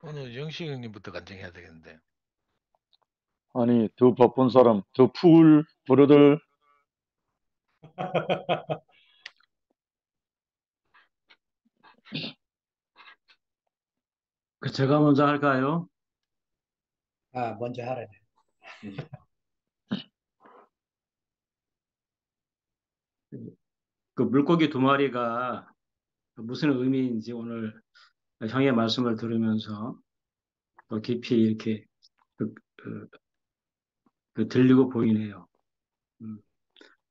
오늘 영식 형님부터 간증해야 되겠는데. 아니, 더 바쁜 사람, 더 풀, 브러들. 제가 먼저 할까요? 먼저 하라네. 예. 그 물고기 두 마리가 무슨 의미인지 오늘 형의 말씀을 들으면서 또 깊이 이렇게 그, 그, 들리고 보이네요. 음.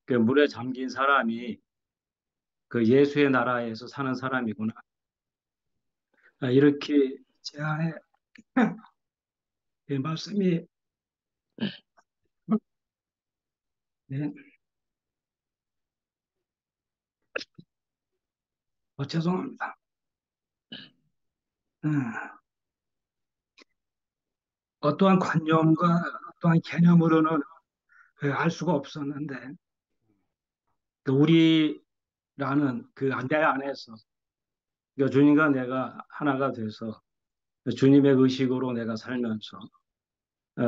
그 물에 잠긴 사람이 그 예수의 나라에서 사는 사람이구나. 이렇게 제 안에 이 말씀이 네. 죄송합니다. 음. 어떠한 관념과 어떠한 개념으로는 알 수가 없었는데 그 우리라는 그 안대 안에서 그러니까 주님과 내가 하나가 돼서 주님의 의식으로 내가 살면서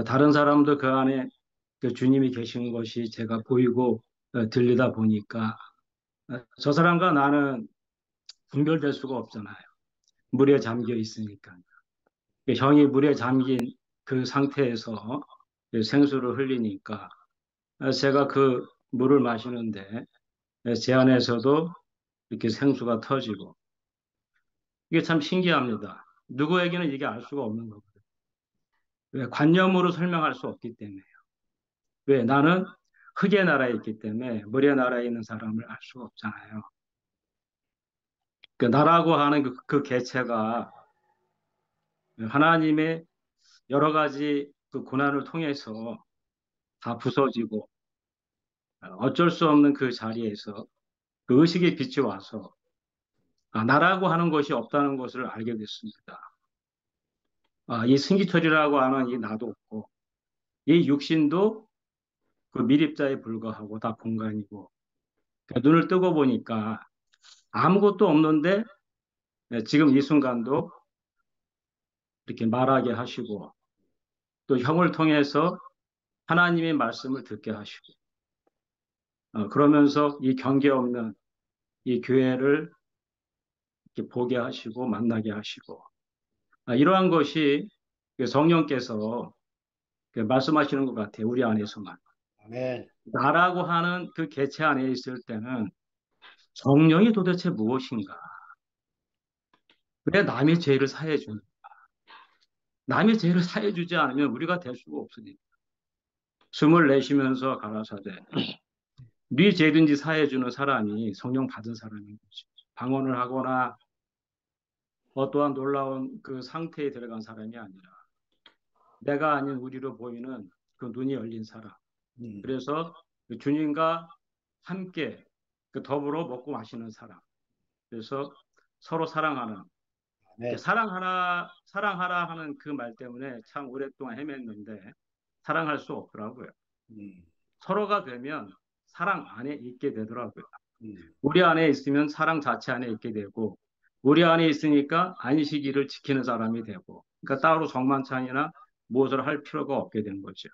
다른 사람도 그 안에 그 주님이 계신 것이 제가 보이고 들리다 보니까 저 사람과 나는 분별될 수가 없잖아요. 물에 잠겨 있으니까. 그 형이 물에 잠긴 그 상태에서 그 생수를 흘리니까 제가 그 물을 마시는데 제 안에서도 이렇게 생수가 터지고 이게 참 신기합니다. 누구에게는 이게 알 수가 없는 거거든요. 왜? 관념으로 설명할 수 없기 때문에요. 왜? 나는 흙의 나라에 있기 때문에 물의 나라에 있는 사람을 알 수가 없잖아요. 그 나라고 하는 그 개체가 하나님의 여러 가지 그 고난을 통해서 다 부서지고 어쩔 수 없는 그 자리에서 그 의식의 빛이 와서 나라고 하는 것이 없다는 것을 알게 됐습니다. 이 승기철이라고 하는 이 나도 없고 이 육신도 그 미립자에 불과하고 다 공간이고 그 눈을 뜨고 보니까 아무것도 없는데 지금 이 순간도 이렇게 말하게 하시고 또 형을 통해서 하나님의 말씀을 듣게 하시고 그러면서 이 경계 없는 이 교회를 이렇게 보게 하시고 만나게 하시고 이러한 것이 그 성령께서 그 말씀하시는 것 같아요. 우리 안에서만. 아멘. 나라고 하는 그 개체 안에 있을 때는 성령이 도대체 무엇인가? 왜 남의 죄를 사해 주는? 남의 죄를 사해 주지 않으면 우리가 될 수가 없으니까. 숨을 내쉬면서 가라사대 네 죄든지 사해 주는 사람이 성령 받은 사람인 거지. 방언을 하거나 어떠한 놀라운 그 상태에 들어간 사람이 아니라 내가 아닌 우리로 보이는 그 눈이 열린 사람. 그래서 그 주님과 함께 그 더불어 먹고 마시는 사람. 그래서 서로 사랑하는 아멘. 사랑하라 하는 그 말 때문에 참 오랫동안 헤맸는데 사랑할 수 없더라고요. 서로가 되면 사랑 안에 있게 되더라고요. 우리 안에 있으면 사랑 자체 안에 있게 되고 우리 안에 있으니까 안식일을 지키는 사람이 되고 그러니까 따로 성만찬이나 무엇을 할 필요가 없게 되는 거죠.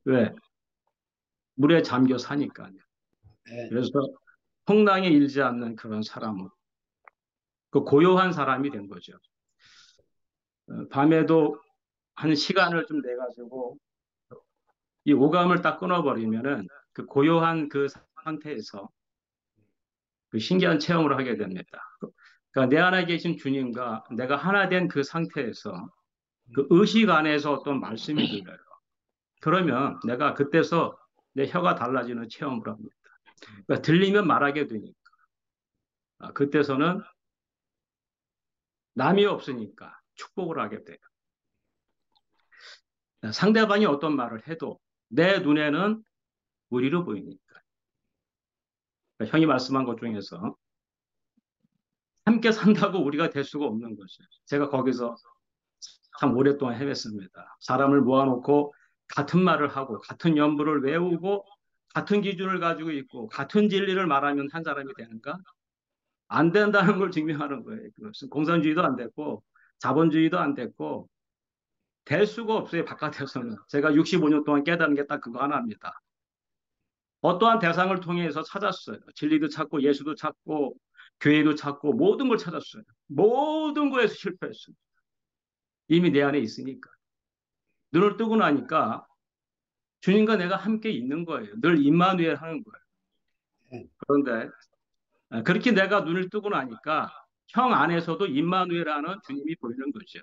왜? 물에 잠겨 사니까요. 아멘. 그래서 풍랑에 일지 않는 그런 사람은 그 고요한 사람이 된 거죠. 밤에도 한 시간을 좀 내가지고 이 오감을 딱 끊어버리면은 그 고요한 그 상태에서 그 신기한 체험을 하게 됩니다. 그러니까 내 안에 계신 주님과 내가 하나 된 그 상태에서 그 의식 안에서 어떤 말씀이 들려요. 그러면 내가 그때서 내 혀가 달라지는 체험을 합니다. 그러니까 들리면 말하게 되니까. 그때서는 남이 없으니까 축복을 하게 돼요. 상대방이 어떤 말을 해도 내 눈에는 의리로 보이니까. 그러니까 형이 말씀한 것 중에서 함께 산다고 우리가 될 수가 없는 거죠. 제가 거기서 참 오랫동안 헤맸습니다. 사람을 모아놓고 같은 말을 하고 같은 연부를 외우고 같은 기준을 가지고 있고 같은 진리를 말하면 한 사람이 되는가? 안 된다는 걸 증명하는 거예요. 그것은 공산주의도 안 됐고 자본주의도 안 됐고 될 수가 없어요. 바깥에서는. 제가 65년 동안 깨달은 게 딱 그거 하나입니다. 어떠한 대상을 통해서 찾았어요. 진리도 찾고 예수도 찾고 교회도 찾고 모든 걸 찾았어요. 모든 거에서 실패했어요. 이미 내 안에 있으니까. 눈을 뜨고 나니까 주님과 내가 함께 있는 거예요. 늘 임마누엘 하는 거예요. 예, 그런데 그렇게 내가 눈을 뜨고 나니까 형 안에서도 임마누엘하는 주님이 보이는 거죠.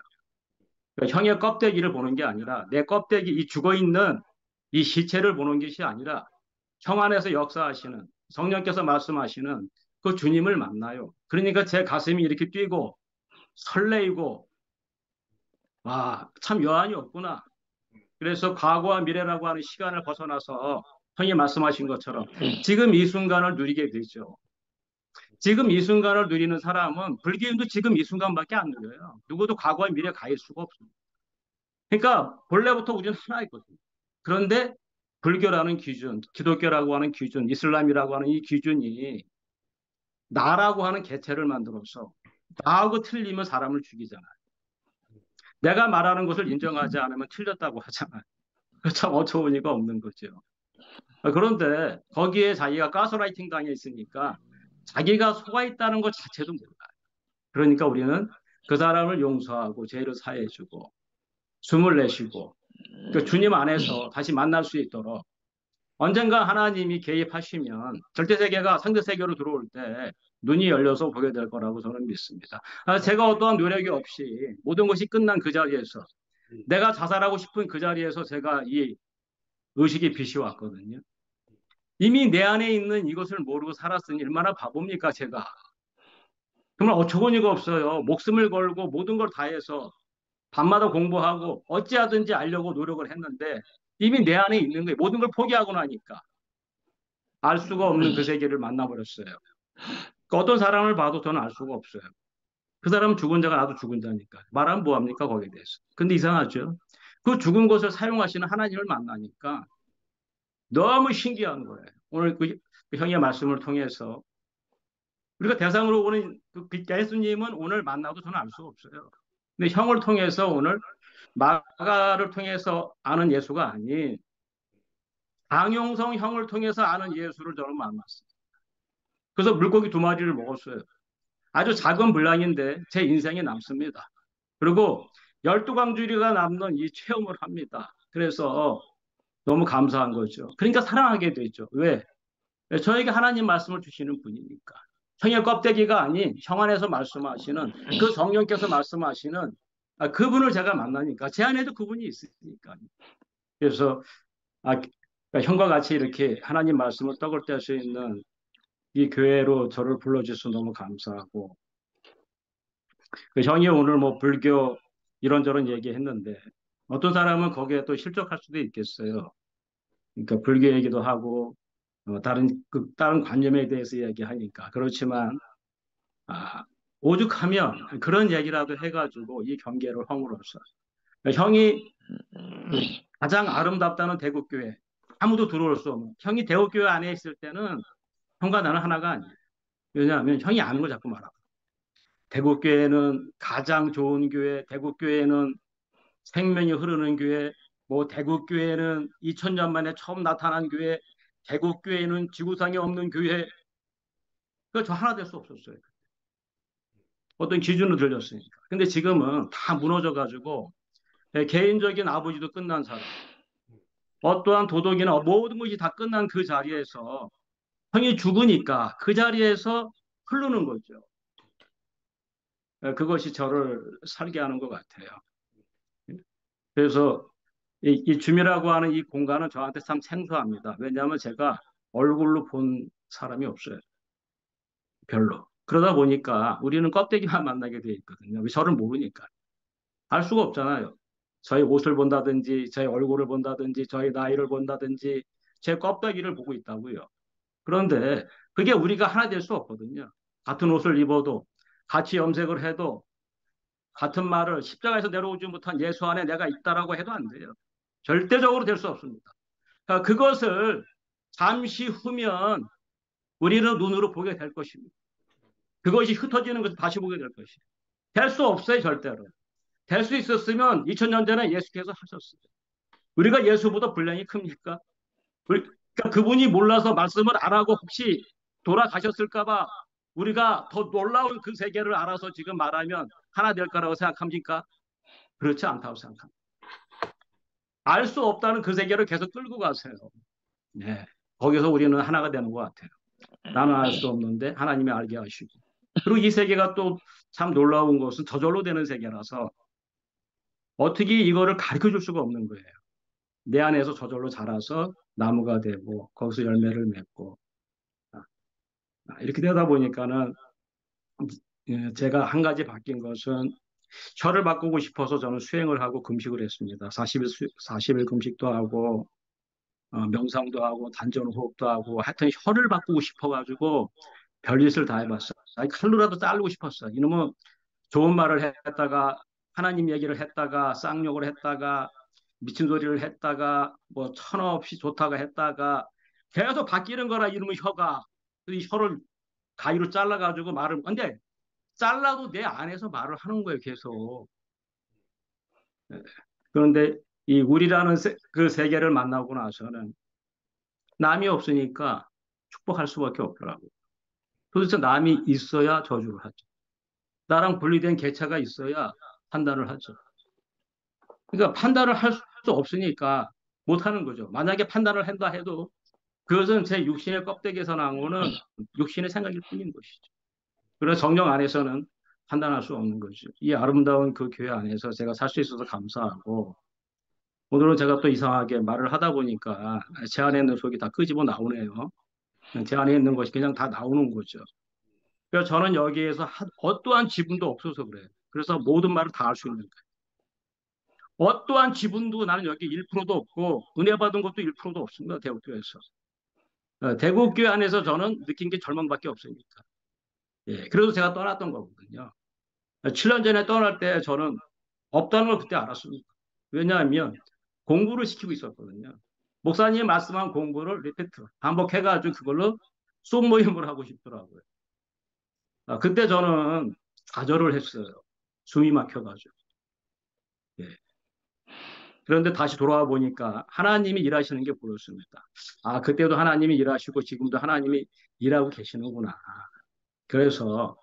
그러니까 형의 껍데기를 보는 게 아니라 내 껍데기 이 죽어 있는 이 시체를 보는 것이 아니라 형 안에서 역사하시는 성령께서 말씀하시는 그 주님을 만나요. 그러니까 제 가슴이 이렇게 뛰고 설레이고 와, 참 여한이 없구나. 그래서 과거와 미래라고 하는 시간을 벗어나서 형이 말씀하신 것처럼 지금 이 순간을 누리게 되죠. 지금 이 순간을 누리는 사람은 불교인도 지금 이 순간밖에 안 누려요. 누구도 과거와 미래 가일 수가 없습니다. 그러니까 본래부터 우리는 하나이거든요. 그런데 불교라는 기준, 기독교라고 하는 기준, 이슬람이라고 하는 이 기준이 나라고 하는 개체를 만들어서 나하고 틀리면 사람을 죽이잖아요. 내가 말하는 것을 인정하지 않으면 틀렸다고 하잖아요. 참 어처구니가 없는 거죠. 그런데 거기에 자기가 가스라이팅 당해 있으니까 자기가 속아 있다는 것 자체도 몰라요. 그러니까 우리는 그 사람을 용서하고 죄를 사해주고 숨을 내쉬고 그 주님 안에서 다시 만날 수 있도록 언젠가 하나님이 개입하시면 절대세계가 상대세계로 들어올 때 눈이 열려서 보게 될 거라고 저는 믿습니다. 제가 어떠한 노력이 없이 모든 것이 끝난 그 자리에서 내가 자살하고 싶은 그 자리에서 제가 이 의식이 빛이 왔거든요. 이미 내 안에 있는 이것을 모르고 살았으니 얼마나 바보입니까, 제가. 정말 어처구니가 없어요. 목숨을 걸고 모든 걸 다해서 밤마다 공부하고 어찌하든지 알려고 노력을 했는데 이미 내 안에 있는 거예요. 모든 걸 포기하고 나니까 알 수가 없는 그 세계를 만나버렸어요. 그러니까 어떤 사람을 봐도 저는 알 수가 없어요. 그 사람은 죽은 자가 나도 죽은 자니까. 말하면 뭐합니까, 거기에 대해서. 근데 이상하죠. 그 죽은 것을 사용하시는 하나님을 만나니까 너무 신기한 거예요. 오늘 그 형의 말씀을 통해서 우리가 대상으로 오는 그 예수님은 오늘 만나도 저는 알 수가 없어요. 근데 형을 통해서 오늘 마가를 통해서 아는 예수가 아닌 장용성 형을 통해서 아는 예수를 저는 만났어요. 그래서 물고기 2마리를 먹었어요. 아주 작은 분량인데 제 인생에 남습니다. 그리고 12강주리가 남는 이 체험을 합니다. 그래서 너무 감사한 거죠. 그러니까 사랑하게 되죠. 왜? 저에게 하나님 말씀을 주시는 분이니까. 형의 껍데기가 아닌 형 안에서 말씀하시는 그 성령께서 말씀하시는 그분을 제가 만나니까 제 안에도 그분이 있으니까. 그래서 그러니까 형과 같이 이렇게 하나님 말씀을 떡을 뗄 수 있는 이 교회로 저를 불러주셔서 너무 감사하고 그 형이 오늘 뭐 불교 이런저런 얘기했는데 어떤 사람은 거기에 또 실족할 수도 있겠어요. 그러니까 불교 얘기도 하고 다른 관념에 대해서 얘기하니까 그렇지만 아, 오죽하면 그런 얘기라도 해가지고 이 경계를 허물어서 형이 가장 아름답다는 대구교회 아무도 들어올 수 없는 형이 대구교회 안에 있을 때는 형과 나는 하나가 아니에요. 왜냐하면 형이 아는 걸 자꾸 말하고 대구교회는 가장 좋은 교회, 대구교회는 생명이 흐르는 교회, 뭐 대구교회는 2000년 만에 처음 나타난 교회, 대구교회는 지구상에 없는 교회. 그저 하나 될 수 없었어요. 어떤 기준으로 들렸으니까. 근데 지금은 다 무너져가지고 개인적인 아버지도 끝난 사람, 어떠한 도덕이나 모든 것이 다 끝난 그 자리에서 형이 죽으니까 그 자리에서 흐르는 거죠. 그것이 저를 살게 하는 것 같아요. 그래서 이 줌이라고 하는 이 공간은 저한테 참 생소합니다. 왜냐하면 제가 얼굴로 본 사람이 없어요. 별로. 그러다 보니까 우리는 껍데기만 만나게 돼 있거든요. 저를 모르니까. 알 수가 없잖아요. 저의 옷을 본다든지, 저의 얼굴을 본다든지, 저의 나이를 본다든지, 제 껍데기를 보고 있다고요. 그런데 그게 우리가 하나 될 수 없거든요. 같은 옷을 입어도, 같이 염색을 해도, 같은 말을 십자가에서 내려오지 못한 예수 안에 내가 있다라고 해도 안 돼요. 절대적으로 될 수 없습니다. 그러니까 그것을 잠시 후면 우리는 눈으로 보게 될 것입니다. 그것이 흩어지는 것을 다시 보게 될 것이에요. 될 수 없어요, 절대로. 될 수 있었으면 2000년 전에 예수께서 하셨어요. 우리가 예수보다 분량이 큽니까? 그러니까 그분이 몰라서 말씀을 안 하고 혹시 돌아가셨을까봐 우리가 더 놀라운 그 세계를 알아서 지금 말하면 하나 될 거라고 생각합니까? 그렇지 않다고 생각합니다. 알 수 없다는 그 세계를 계속 끌고 가세요. 네. 거기서 우리는 하나가 되는 것 같아요. 나는 알 수 없는데 하나님이 알게 하시고. 그리고 이 세계가 또 참 놀라운 것은 저절로 되는 세계라서 어떻게 이거를 가르쳐 줄 수가 없는 거예요. 내 안에서 저절로 자라서 나무가 되고 거기서 열매를 맺고 이렇게 되다 보니까는 제가 한 가지 바뀐 것은 혀를 바꾸고 싶어서 저는 수행을 하고 금식을 했습니다. 40일 금식도 하고 명상도 하고 단전호흡도 하고 하여튼 혀를 바꾸고 싶어가지고 별짓을 다 해봤어요. 아니, 칼로라도 자르고 싶었어요. 이놈은 좋은 말을 했다가 하나님 얘기를 했다가 쌍욕을 했다가 미친 소리를 했다가 뭐 천없이 좋다가 했다가 계속 바뀌는 거라 이놈의 혀가 이 혀를 가위로 잘라가지고 말을 근데 잘라도 내 안에서 말을 하는 거예요 계속. 그런데 이 우리라는 그 세계를 만나고 나서는 남이 없으니까 축복할 수밖에 없더라고요. 도대체 남이 있어야 저주를 하죠. 나랑 분리된 개체가 있어야 판단을 하죠. 그러니까 판단을 할 수 없으니까 못 하는 거죠. 만약에 판단을 한다 해도 그것은 제 육신의 껍데기에서 나오는 육신의 생각일 뿐인 것이죠. 그래서 성령 안에서는 판단할 수 없는 거죠. 이 아름다운 그 교회 안에서 제가 살 수 있어서 감사하고 오늘은 제가 또 이상하게 말을 하다 보니까 제 안에 있는 속이 다 끄집어 나오네요. 제 안에 있는 것이 그냥 다 나오는 거죠. 그래서 저는 여기에서 어떠한 지분도 없어서 그래요. 그래서 모든 말을 다 할 수 있는 거예요. 어떠한 지분도 나는 여기 1%도 없고 은혜 받은 것도 1%도 없습니다. 대국교회에서. 대국교회 안에서 저는 느낀 게 절망밖에 없으니까. 예, 그래서 제가 떠났던 거거든요. 7년 전에 떠날 때 저는 없다는 걸 그때 알았습니다. 왜냐하면 공부를 시키고 있었거든요. 목사님 말씀한 공부를 리피트, 반복해가지고 그걸로 수업 모임을 하고 싶더라고요. 그때 저는 좌절을 했어요. 숨이 막혀가지고. 예. 그런데 다시 돌아와 보니까 하나님이 일하시는 게 보였습니다. 아, 그때도 하나님이 일하시고 지금도 하나님이 일하고 계시는구나. 그래서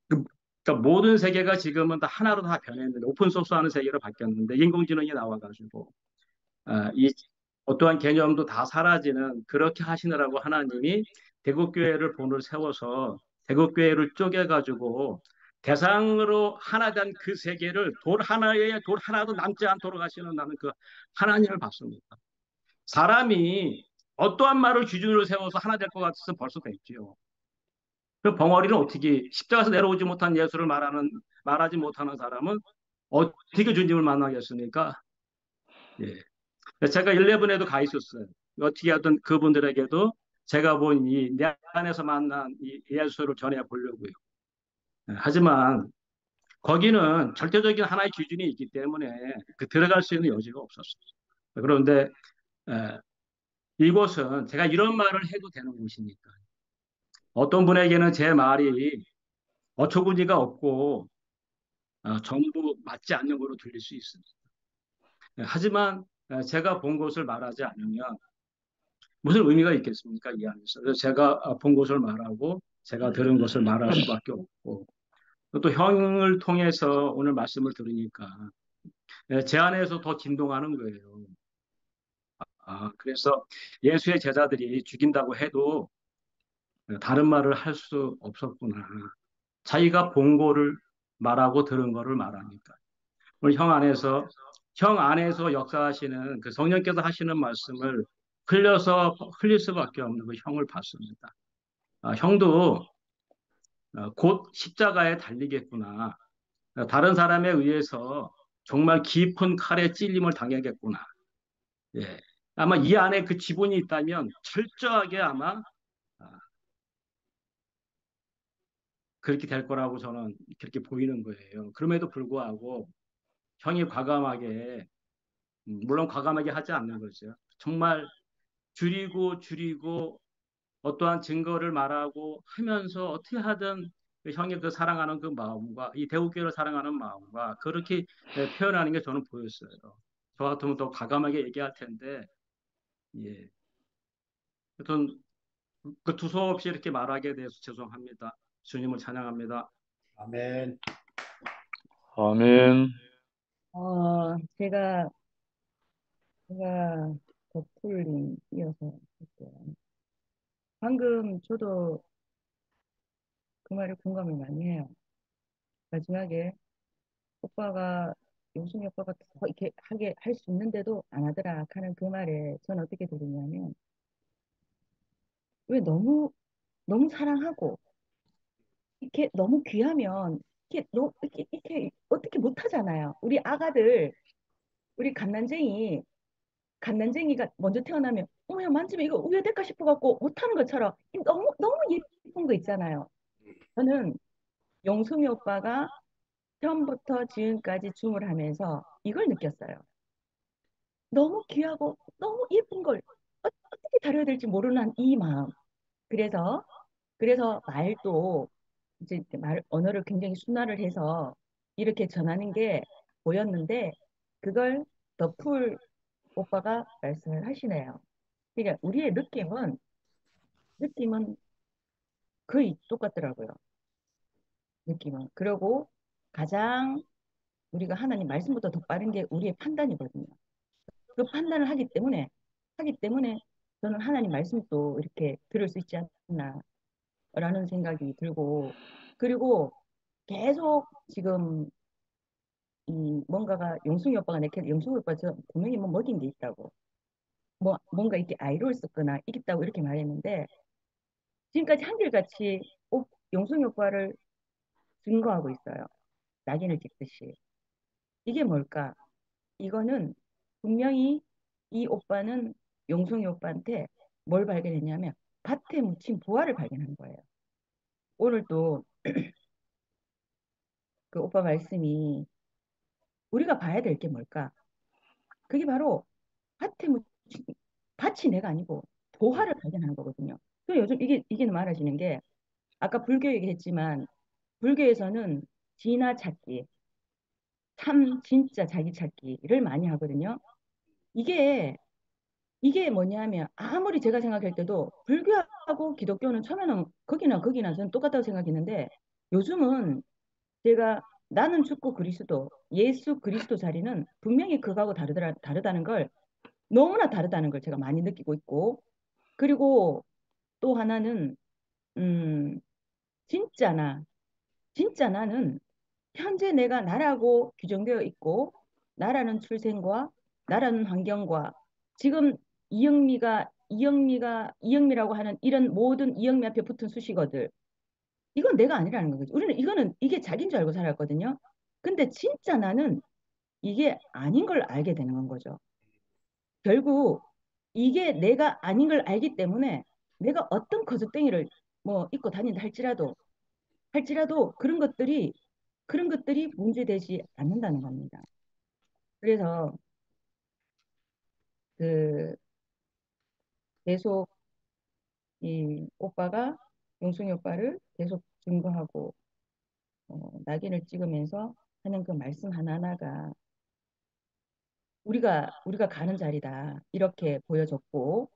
그, 그러니까 모든 세계가 지금은 다 하나로 다 변했는데 오픈소스 하는 세계로 바뀌었는데 인공지능이 나와가지고 이 어떠한 개념도 다 사라지는 그렇게 하시느라고 하나님이 대국교회를 본을 세워서 대국교회를 쪼개가지고 대상으로 하나 된 그 세계를 돌 하나에 돌 하나도 남지 않도록 하시는 나는 그 하나님을 봤습니다. 사람이 어떠한 말을 기준으로 세워서 하나 될 것 같아서 벌써 됐지요. 그 벙어리는 어떻게 십자가에서 내려오지 못한 예수를 말하지 못하는 사람은 어떻게 주님을 만나겠습니까? 예. 제가 11에도 가 있었어요. 어떻게 하든 그분들에게도 제가 본 이 내 안에서 만난 이 예수를 전해 보려고요. 하지만 거기는 절대적인 하나의 기준이 있기 때문에 그 들어갈 수 있는 여지가 없었어요. 그런데 에, 이곳은 제가 이런 말을 해도 되는 곳이니까 어떤 분에게는 제 말이 어처구니가 없고 전부 맞지 않는 거로 들릴 수 있습니다. 하지만 제가 본 것을 말하지 않으면 무슨 의미가 있겠습니까? 이 안에서. 그래서 제가 본 것을 말하고 제가 들은 것을 말할 수밖에 없고 또 형을 통해서 오늘 말씀을 들으니까 제 안에서 더 진동하는 거예요. 그래서 예수의 제자들이 죽인다고 해도 다른 말을 할 수 없었구나. 자기가 본 거를 말하고 들은 거를 말하니까. 오늘 형 안에서 역사하시는 그 성령께서 하시는 말씀을 흘릴 수밖에 없는 그 형을 봤습니다. 형도 곧 십자가에 달리겠구나. 다른 사람에 의해서 정말 깊은 칼에 찔림을 당하겠구나. 예. 아마 이 안에 그 지분이 있다면 철저하게 아마 그렇게 될 거라고 저는 그렇게 보이는 거예요. 그럼에도 불구하고 형이 과감하게, 물론 과감하게 하지 않는 거죠. 정말 줄이고 어떠한 증거를 말하고 하면서 어떻게 하든 그 형이 그 사랑하는 그 마음과 이 대우교회를 사랑하는 마음과 그렇게 표현하는 게 저는 보였어요. 저 같으면 더 과감하게 얘기할 텐데, 예. 하여튼 그 두서없이 이렇게 말하게 돼서 죄송합니다. 주님을 찬양합니다. 아멘. 아멘. 제가 더풀님 이어서 할게요. 방금 저도 그 말에 공감을 많이 해요. 마지막에 오빠가 용순이 오빠가 더 이렇게 하게 할 수 있는데도 안 하더라 하는 그 말에 저는 어떻게 들리냐면 왜 너무 사랑하고 이렇게 너무 귀하면 이렇게 어떻게 못 하잖아요. 우리 아가들 우리 갓난쟁이가 먼저 태어나면 어머 만지면 이거 우유될까 싶어갖고 못하는 것처럼 너무 너무 예쁜 거 있잖아요. 저는 용수미 오빠가 처음부터 지금까지 줌을 하면서 이걸 느꼈어요. 너무 귀하고 너무 예쁜 걸 어떻게 다뤄야 될지 모르는 이 마음. 그래서 말도 이제 언어를 굉장히 순화를 해서 이렇게 전하는 게 보였는데 그걸 더풀 오빠가 말씀을 하시네요. 그러니까 우리의 느낌은 거의 똑같더라고요. 느낌은. 그리고 가장 우리가 하나님 말씀보다 더 빠른 게 우리의 판단이거든요. 그 판단을 하기 때문에 저는 하나님 말씀도 이렇게 들을 수 있지 않나라는 생각이 들고 그리고 계속 지금 이 뭔가가 용승이 오빠가 내게 용승이 오빠 저 분명히 뭐 먹인 게 있다고 뭐 뭔가 이렇게 아이를 썼거나 있다고 이렇게 말했는데 지금까지 한결같이 용승이 오빠를 증거하고 있어요. 낙인을 찍듯이. 이게 뭘까? 이거는 분명히 이 오빠는 용성이 오빠한테 뭘 발견했냐면 밭에 묻힌 부화를 발견한 거예요. 오늘 또 그 오빠 말씀이 우리가 봐야 될 게 뭘까? 그게 바로 밭에 묻힌 밭이 내가 아니고 부화를 발견하는 거거든요. 그 요즘 이게 말하시는 게 아까 불교 얘기했지만 불교에서는 진화 찾기, 참 진짜 자기 찾기를 많이 하거든요. 이게 뭐냐면 아무리 제가 생각할 때도 불교하고 기독교는 처음에는 거기나 저는 똑같다고 생각했는데 요즘은 제가 나는 죽고 그리스도 예수 그리스도 자리는 분명히 그거하고 다르다는 걸 너무나 다르다는 걸 제가 많이 느끼고 있고 그리고 또 하나는 음 진짜 나는 현재 내가 나라고 규정되어 있고 나라는 출생과 나라는 환경과 지금 이영미라고 하는 이런 모든 이영미 앞에 붙은 수식어들 이건 내가 아니라는 거죠. 우리는 이게 자기인 줄 알고 살았거든요. 근데 진짜 나는 이게 아닌 걸 알게 되는 건 거죠. 결국 이게 내가 아닌 걸 알기 때문에 내가 어떤 거짓덩이를 뭐 입고 다닌다 할지라도 그런 것들이 문제되지 않는다는 겁니다. 그래서 그 계속 이 오빠가 용승이 오빠를 계속 증거하고 낙인을 찍으면서 하는 그 말씀 하나하나가 우리가 가는 자리다 이렇게 보여줬고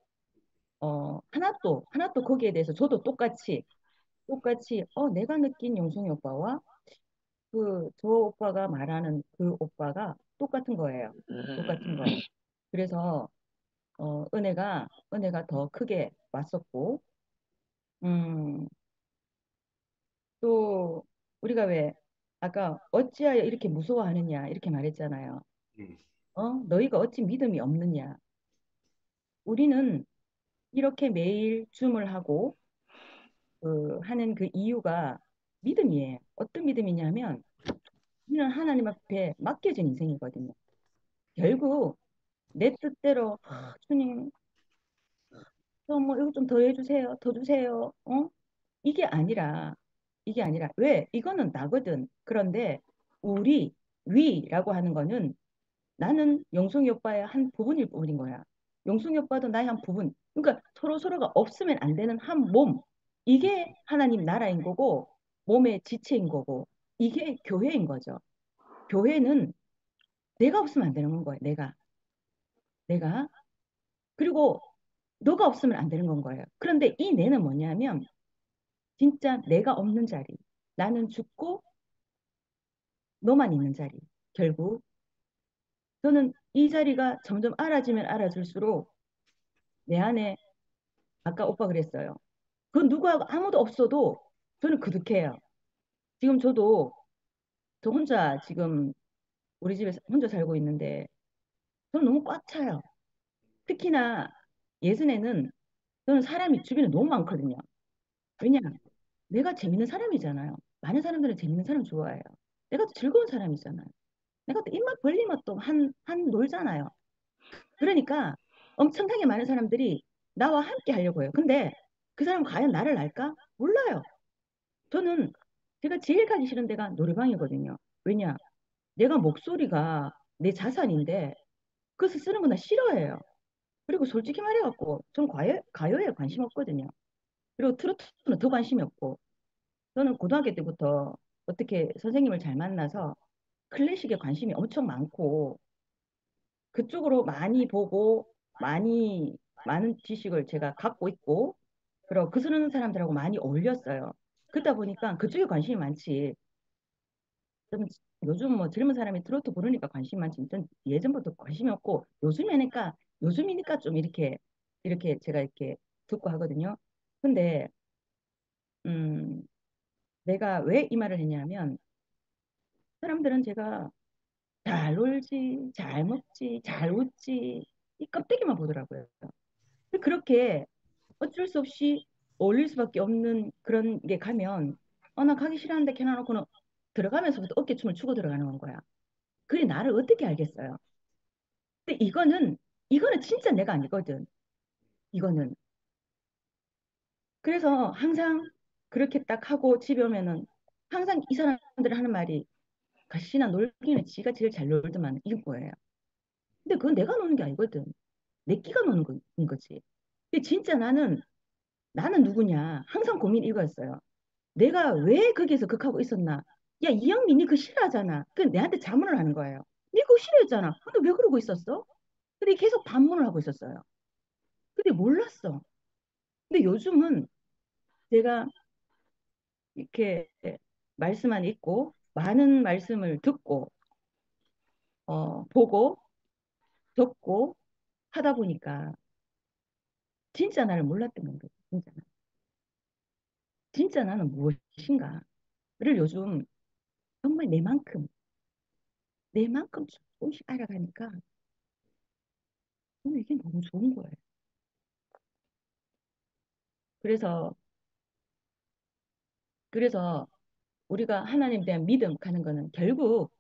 하나도 거기에 대해서 저도 똑같이 내가 느낀 용승이 오빠와 그 저 오빠가 말하는 그 오빠가 똑같은 거예요. 똑같은 거. 그래서 은혜가 더 크게 왔었고 음, 또 우리가 왜 아까 어찌하여 이렇게 무서워하느냐 이렇게 말했잖아요. 음. 너희가 어찌 믿음이 없느냐. 우리는 이렇게 매일 줌을 하고 하는 그 이유가 믿음이에요. 어떤 믿음이냐면 우리는 하나님 앞에 맡겨진 인생이거든요. 결국 내 뜻대로 주님 뭐 이거 좀 더 해주세요. 더 주세요. 이게 아니라 왜? 이거는 나거든. 그런데 위라고 하는 거는 나는 용성이 오빠의 한 부분일 뿐인 거야. 용성이 오빠도 나의 한 부분. 그러니까 서로가 없으면 안 되는 한 몸. 이게 하나님 나라인 거고 몸의 지체인 거고 이게 교회인 거죠. 교회는 내가 없으면 안 되는 거예요. 내가 그리고 너가 없으면 안 되는 건 거예요. 그런데 이 내는 뭐냐면 진짜 내가 없는 자리. 나는 죽고 너만 있는 자리. 결국 저는 이 자리가 점점 알아지면 알아질수록 내 안에 아까 오빠 그랬어요. 그 누가 아무도 없어도 저는 그득해요. 지금 저도 저 혼자 지금 우리 집에 혼자 살고 있는데 저는 너무 꽉 차요. 특히나 예전에는 저는 사람이 주변에 너무 많거든요. 왜냐? 내가 재밌는 사람이잖아요. 많은 사람들은 재밌는 사람 좋아해요. 내가 또 즐거운 사람이잖아요. 내가 또 입맛 벌리면 또 한 놀잖아요. 그러니까 엄청나게 많은 사람들이 나와 함께 하려고 해요. 근데 그 사람은 과연 나를 알까? 몰라요. 저는 제가 제일 가기 싫은 데가 노래방이거든요. 왜냐? 내가 목소리가 내 자산인데 그래서 쓰는 거 나 싫어해요. 그리고 솔직히 말해갖고 전 가요에 관심 없거든요. 그리고 트로트는 더 관심이 없고 저는 고등학교 때부터 어떻게 선생님을 잘 만나서 클래식에 관심이 엄청 많고 그쪽으로 많이 보고 많은 지식을 제가 갖고 있고 그리고 그 쓰는 사람들하고 많이 어울렸어요. 그러다 보니까 그쪽에 관심이 많지. 좀 요즘 뭐 젊은 사람이 트로트 부르니까 관심 많지. 전 예전부터 관심이 없고 요즘이니까 좀 이렇게 제가 이렇게 듣고 하거든요. 근데 음 내가 왜 이 말을 했냐면 사람들은 제가 잘 놀지, 잘 먹지, 잘 웃지 이 껍데기만 보더라고요. 그렇게 어쩔 수 없이 어울릴 수밖에 없는 그런 게 가면 나 가기 싫어하는데 걔나놓고는 들어가면서부터 어깨춤을 추고 들어가는 거야. 그게 나를 어떻게 알겠어요? 근데 이거는 진짜 내가 아니거든. 이거는. 그래서 항상 그렇게 딱 하고 집에 오면은 항상 이 사람들이 하는 말이 가시나 놀기는 지가 제일 잘 놀더만 이건 거예요. 근데 그건 내가 노는 게 아니거든. 내 끼가 노는 거인 거지. 근데 진짜 나는 누구냐? 항상 고민 이거였어요. 내가 왜 거기에서 극하고 있었나? 야, 이영민, 니 그거 싫어하잖아. 그 내한테 자문을 하는 거예요. 니 그거 싫어했잖아. 근데 왜 그러고 있었어? 근데 계속 반문을 하고 있었어요. 근데 몰랐어. 근데 요즘은 제가 이렇게 말씀 안 읽고 많은 말씀을 듣고 보고 듣고 하다 보니까 진짜 나를 몰랐던 거예요. 진짜 나는 무엇인가를 요즘 정말 내만큼 조금씩 알아가니까 저는 이게 너무 좋은 거예요. 그래서 그래서 우리가 하나님에 대한 믿음 가는 거는 결국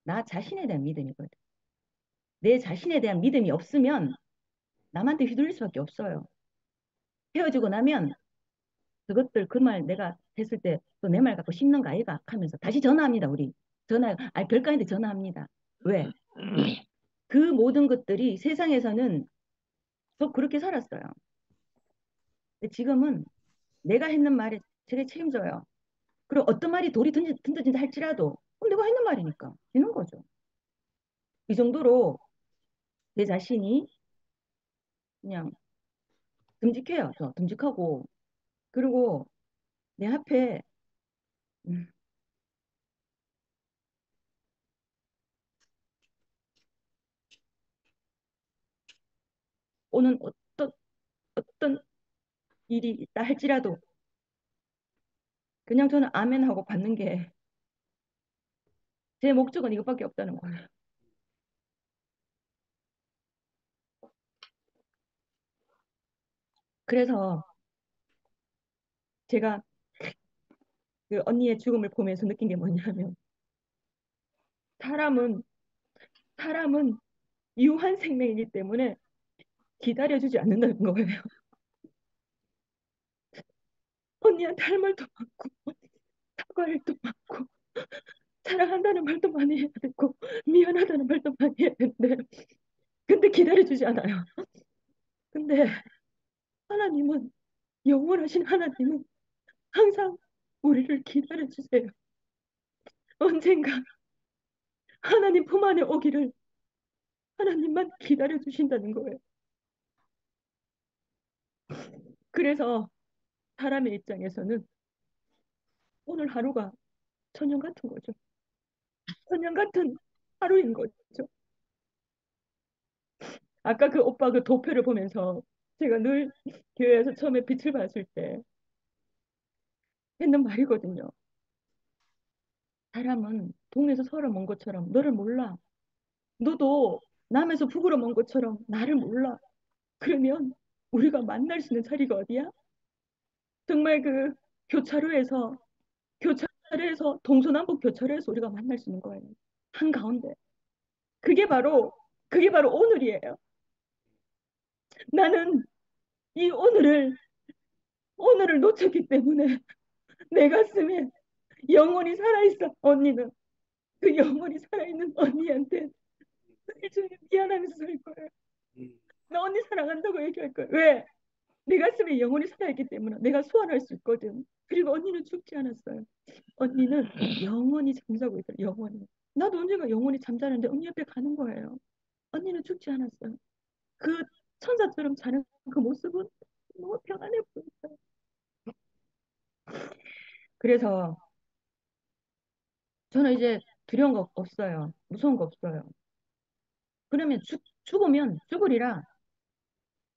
나 자신에 대한 믿음이거든. 내 자신에 대한 믿음이 없으면 남한테 휘둘릴 수밖에 없어요. 헤어지고 나면 그것들 그 말 내가 했을 때 또 내 말 갖고 씹는 거 아이가 하면서 다시 전화합니다. 우리 별거 아닌데 전화합니다. 왜? 그 모든 것들이 세상에서는 저 그렇게 살았어요. 근데 지금은 내가 했는 말에 제가 책임져요. 그리고 어떤 말이 돌이 던져진다 할지라도 그럼 내가 했는 말이니까 되는 거죠. 이 정도로 내 자신이 그냥 듬직해요. 저 듬직하고 그리고 내 앞에 음, 오는 어떤 일이 있다 할지라도 그냥 저는 아멘 하고 받는 게 제 목적은 이것밖에 없다는 거예요. 그래서 제가 그 언니의 죽음을 보면서 느낀 게 뭐냐면 사람은 사람은 유한 생명이기 때문에 기다려주지 않는다는 거예요. 언니한테 할 말도 많고 사과할 도 많고 사랑한다는 말도 많이 해야 되고 미안하다는 말도 많이 해야 되는데 근데 기다려주지 않아요. 근데 하나님은 영원하신 하나님은 항상 우리를 기다려주세요. 언젠가 하나님 품 안에 오기를 하나님만 기다려주신다는 거예요. 그래서 사람의 입장에서는 오늘 하루가 천년 같은 거죠. 천년 같은 하루인 거죠. 아까 그 오빠 그 도표를 보면서 제가 늘 교회에서 처음에 빛을 봤을 때 했는 말이거든요. 사람은 동에서 서로 먼 것처럼 너를 몰라. 너도 남에서 북으로 먼 것처럼 나를 몰라. 그러면 우리가 만날 수 있는 자리가 어디야? 정말 그 교차로에서 교차로에서 동서남북 교차로에서 우리가 만날 수 있는 거예요. 한가운데. 그게 바로 그게 바로 오늘이에요. 나는 이 오늘을 놓쳤기 때문에 내 가슴에 영원히 살아있어. 언니는 그 영원히 살아있는 언니한테 일종의 미안하면서 살 거예요. 음, 나 언니 사랑한다고 얘기할 거예요. 왜? 내 가슴에 영원히 살아있기 때문에 내가 소환할 수 있거든. 그리고 언니는 죽지 않았어요. 언니는 영원히 잠자고 있어요. 영원히. 나도 언젠가 영원히 잠자는데 언니 옆에 가는 거예요. 언니는 죽지 않았어요. 그 천사처럼 자는 그 모습은 너무 평안해 보였어요. 그래서 저는 이제 두려운 거 없어요. 무서운 거 없어요. 그러면 죽으면 죽으리라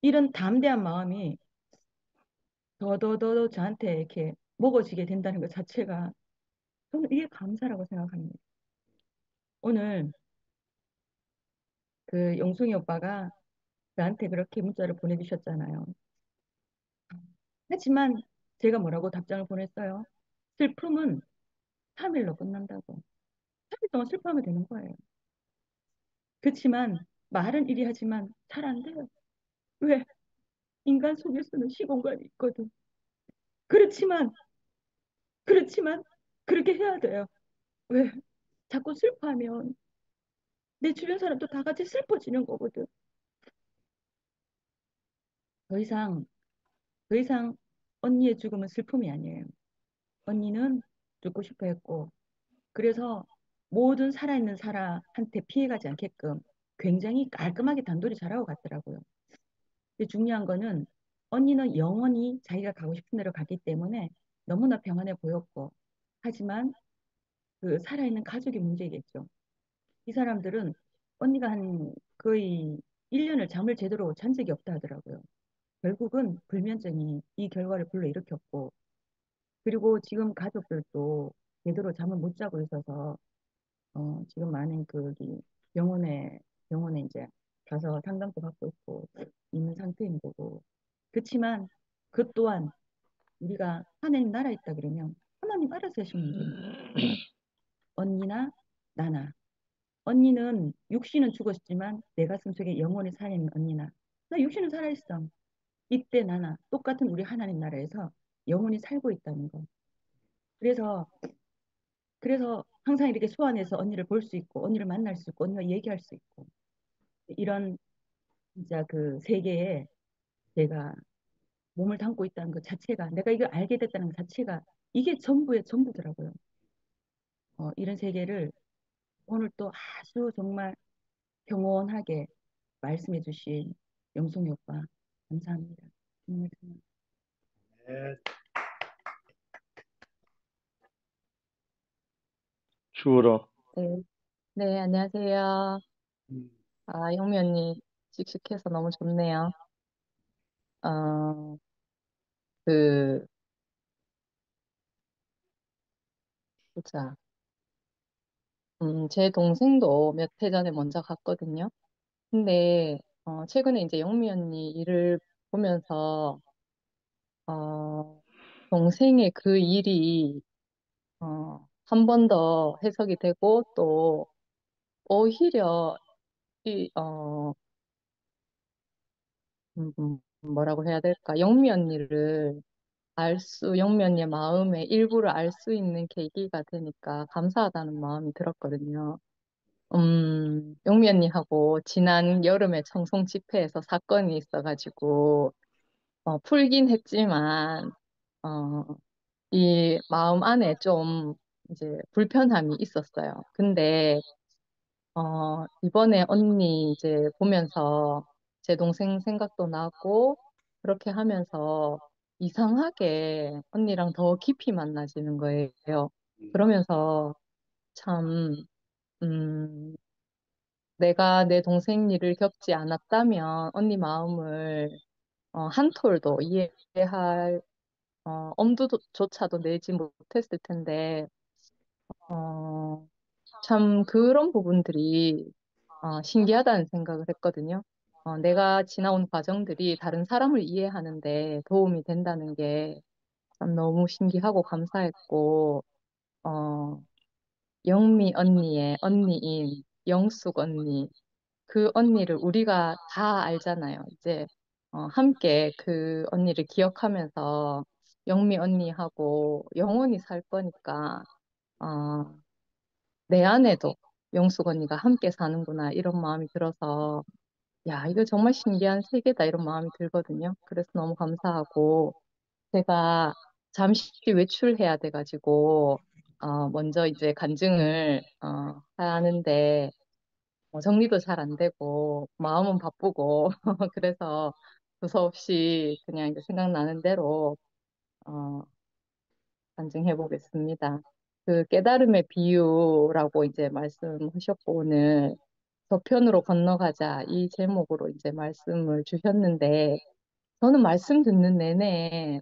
이런 담대한 마음이 더더더 저한테 이렇게 먹어지게 된다는 것 자체가 저는 이게 감사라고 생각합니다. 오늘 그 영숙이 오빠가 나한테 그렇게 문자를 보내주셨잖아요. 하지만 제가 뭐라고 답장을 보냈어요? 슬픔은 3일로 끝난다고. 3일 동안 슬퍼하면 되는 거예요. 그렇지만 말은 이리 하지만 잘 안 돼요. 왜? 인간 속에서는 시공간이 있거든. 그렇지만 그렇지만 그렇게 해야 돼요. 왜? 자꾸 슬퍼하면 내 주변 사람도 다 같이 슬퍼지는 거거든. 더 이상 더 이상 언니의 죽음은 슬픔이 아니에요. 언니는 죽고 싶어 했고 그래서 모든 살아있는 사람한테 피해가지 않게끔 굉장히 깔끔하게 단돌이 잘하고 갔더라고요. 근데 중요한 거는 언니는 영원히 자기가 가고 싶은 데로 갔기 때문에 너무나 평안해 보였고 하지만 그 살아있는 가족의 문제겠죠. 이 사람들은 언니가 한 거의 1년을 잠을 제대로 잔 적이 없다 하더라고요. 결국은 불면증이 이 결과를 불러일으켰고 그리고 지금 가족들도 제대로 잠을 못 자고 있어서 지금 많은 그기 병원에 이제 가서 상담도 받고 있고 있는 상태인 거고. 그렇지만 그 또한 우리가 하나님 나라에 있다 그러면 하나님 알아서 하신 문제입니다. 언니나 나나. 언니는 육신은 죽었지만 내 가슴 속에 영혼이 살아있는 언니나 나 육신은 살아있어. 이때 나나 똑같은 우리 하나님 나라에서 영혼이 살고 있다는 거. 그래서 항상 이렇게 소환해서 언니를 볼 수 있고 언니를 만날 수 있고 언니와 얘기할 수 있고 이런 진짜 그 세계에 내가 몸을 담고 있다는 것 자체가 내가 이걸 알게 됐다는 것 자체가 이게 전부의 전부더라고요. 이런 세계를 오늘 또 아주 정말 평온하게 말씀해 주신 영송이 오빠 감사합니다. 정말 정말. 네, 주어라. 네, 네, 안녕하세요. 음, 영미 언니 씩씩해서 너무 좋네요. 어, 그, 보자. 제 동생도 몇 해 전에 먼저 갔거든요. 근데, 최근에 이제 영미 언니 일을 보면서, 어, 동생의 그 일이, 한 번 더 해석이 되고, 또, 오히려, 이, 뭐라고 해야 될까? 영미 언니를 영미 언니의 마음의 일부를 알 수 있는 계기가 되니까 감사하다는 마음이 들었거든요. 영미 언니하고 지난 여름에 청송 집회에서 사건이 있어가지고, 풀긴 했지만, 어, 이 마음 안에 좀 이제 불편함이 있었어요. 근데 이번에 언니 이제 보면서 제 동생 생각도 나고 그렇게 하면서 이상하게 언니랑 더 깊이 만나지는 거예요. 그러면서 참, 음, 내가 내 동생 일을 겪지 않았다면 언니 마음을 한 톨도 이해할 엄두조차도 내지 못했을 텐데, 어, 참 그런 부분들이 신기하다는 생각을 했거든요. 내가 지나온 과정들이 다른 사람을 이해하는데 도움이 된다는 게 참 너무 신기하고 감사했고, 어, 영미 언니의 언니인 영숙 언니, 그 언니를 우리가 다 알잖아요. 이제 함께 그 언니를 기억하면서 영미 언니하고 영원히 살 거니까 어, 내 안에도 영숙 언니가 함께 사는구나 이런 마음이 들어서 야, 이거 정말 신기한 세계다 이런 마음이 들거든요. 그래서 너무 감사하고 제가 잠시 외출해야 돼가지고 먼저 이제 간증을 하는데 정리도 잘 안 되고 마음은 바쁘고 그래서 두서없이 그냥 이제 생각나는 대로 어, 간증해 보겠습니다. 그 깨달음의 비유라고 이제 말씀하셨고 오늘 저편으로 건너가자 이 제목으로 이제 말씀을 주셨는데 저는 말씀 듣는 내내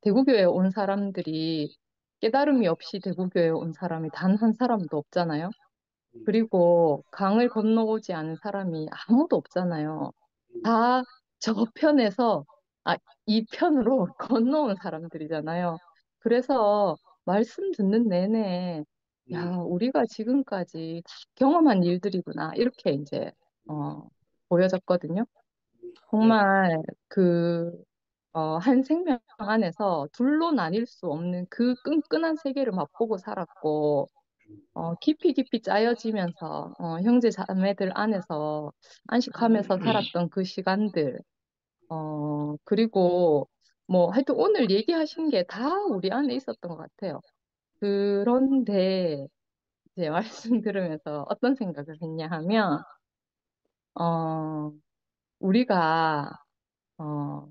대구교회 온 사람들이 깨달음이 없이 대구교회 온 사람이 단 한 사람도 없잖아요. 그리고 강을 건너오지 않은 사람이 아무도 없잖아요. 다 저편에서 이 편으로 건너온 사람들이잖아요. 그래서 말씀 듣는 내내 야, 우리가 지금까지 다 경험한 일들이구나. 이렇게 이제 보여졌거든요. 예, 정말 그 한 생명 안에서 둘로 나뉠 수 없는 그 끈끈한 세계를 맛보고 살았고 깊이 깊이 짜여지면서 형제 자매들 안에서 안식하면서 살았던 그 시간들 그리고 뭐 하여튼 오늘 얘기하신 게 다 우리 안에 있었던 것 같아요. 그런데 이제 말씀 들으면서 어떤 생각을 했냐 하면 어, 우리가 어,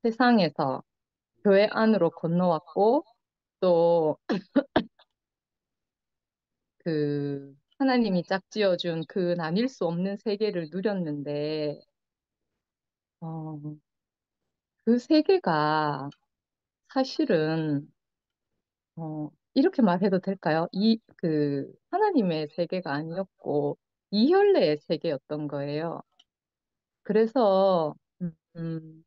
세상에서 교회 안으로 건너왔고 또 그 하나님이 짝지어준 그 나뉠 수 없는 세계를 누렸는데 어, 그 세계가 사실은 이렇게 말해도 될까요? 그 하나님의 세계가 아니었고 이혈래의 세계였던 거예요. 그래서 음,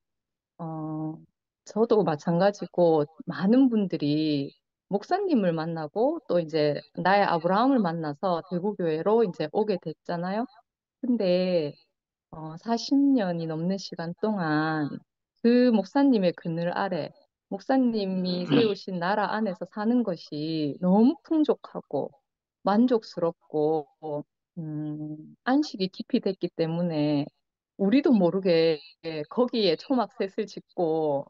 어, 저도 마찬가지고 많은 분들이 목사님을 만나고 또 이제 나의 아브라함을 만나서 대구교회로 이제 오게 됐잖아요. 근데 40년이 넘는 시간 동안 그 목사님의 그늘 아래 목사님이 세우신 나라 안에서 사는 것이 너무 풍족하고 만족스럽고 안식이 깊이 됐기 때문에 우리도 모르게 거기에 초막셋을 짓고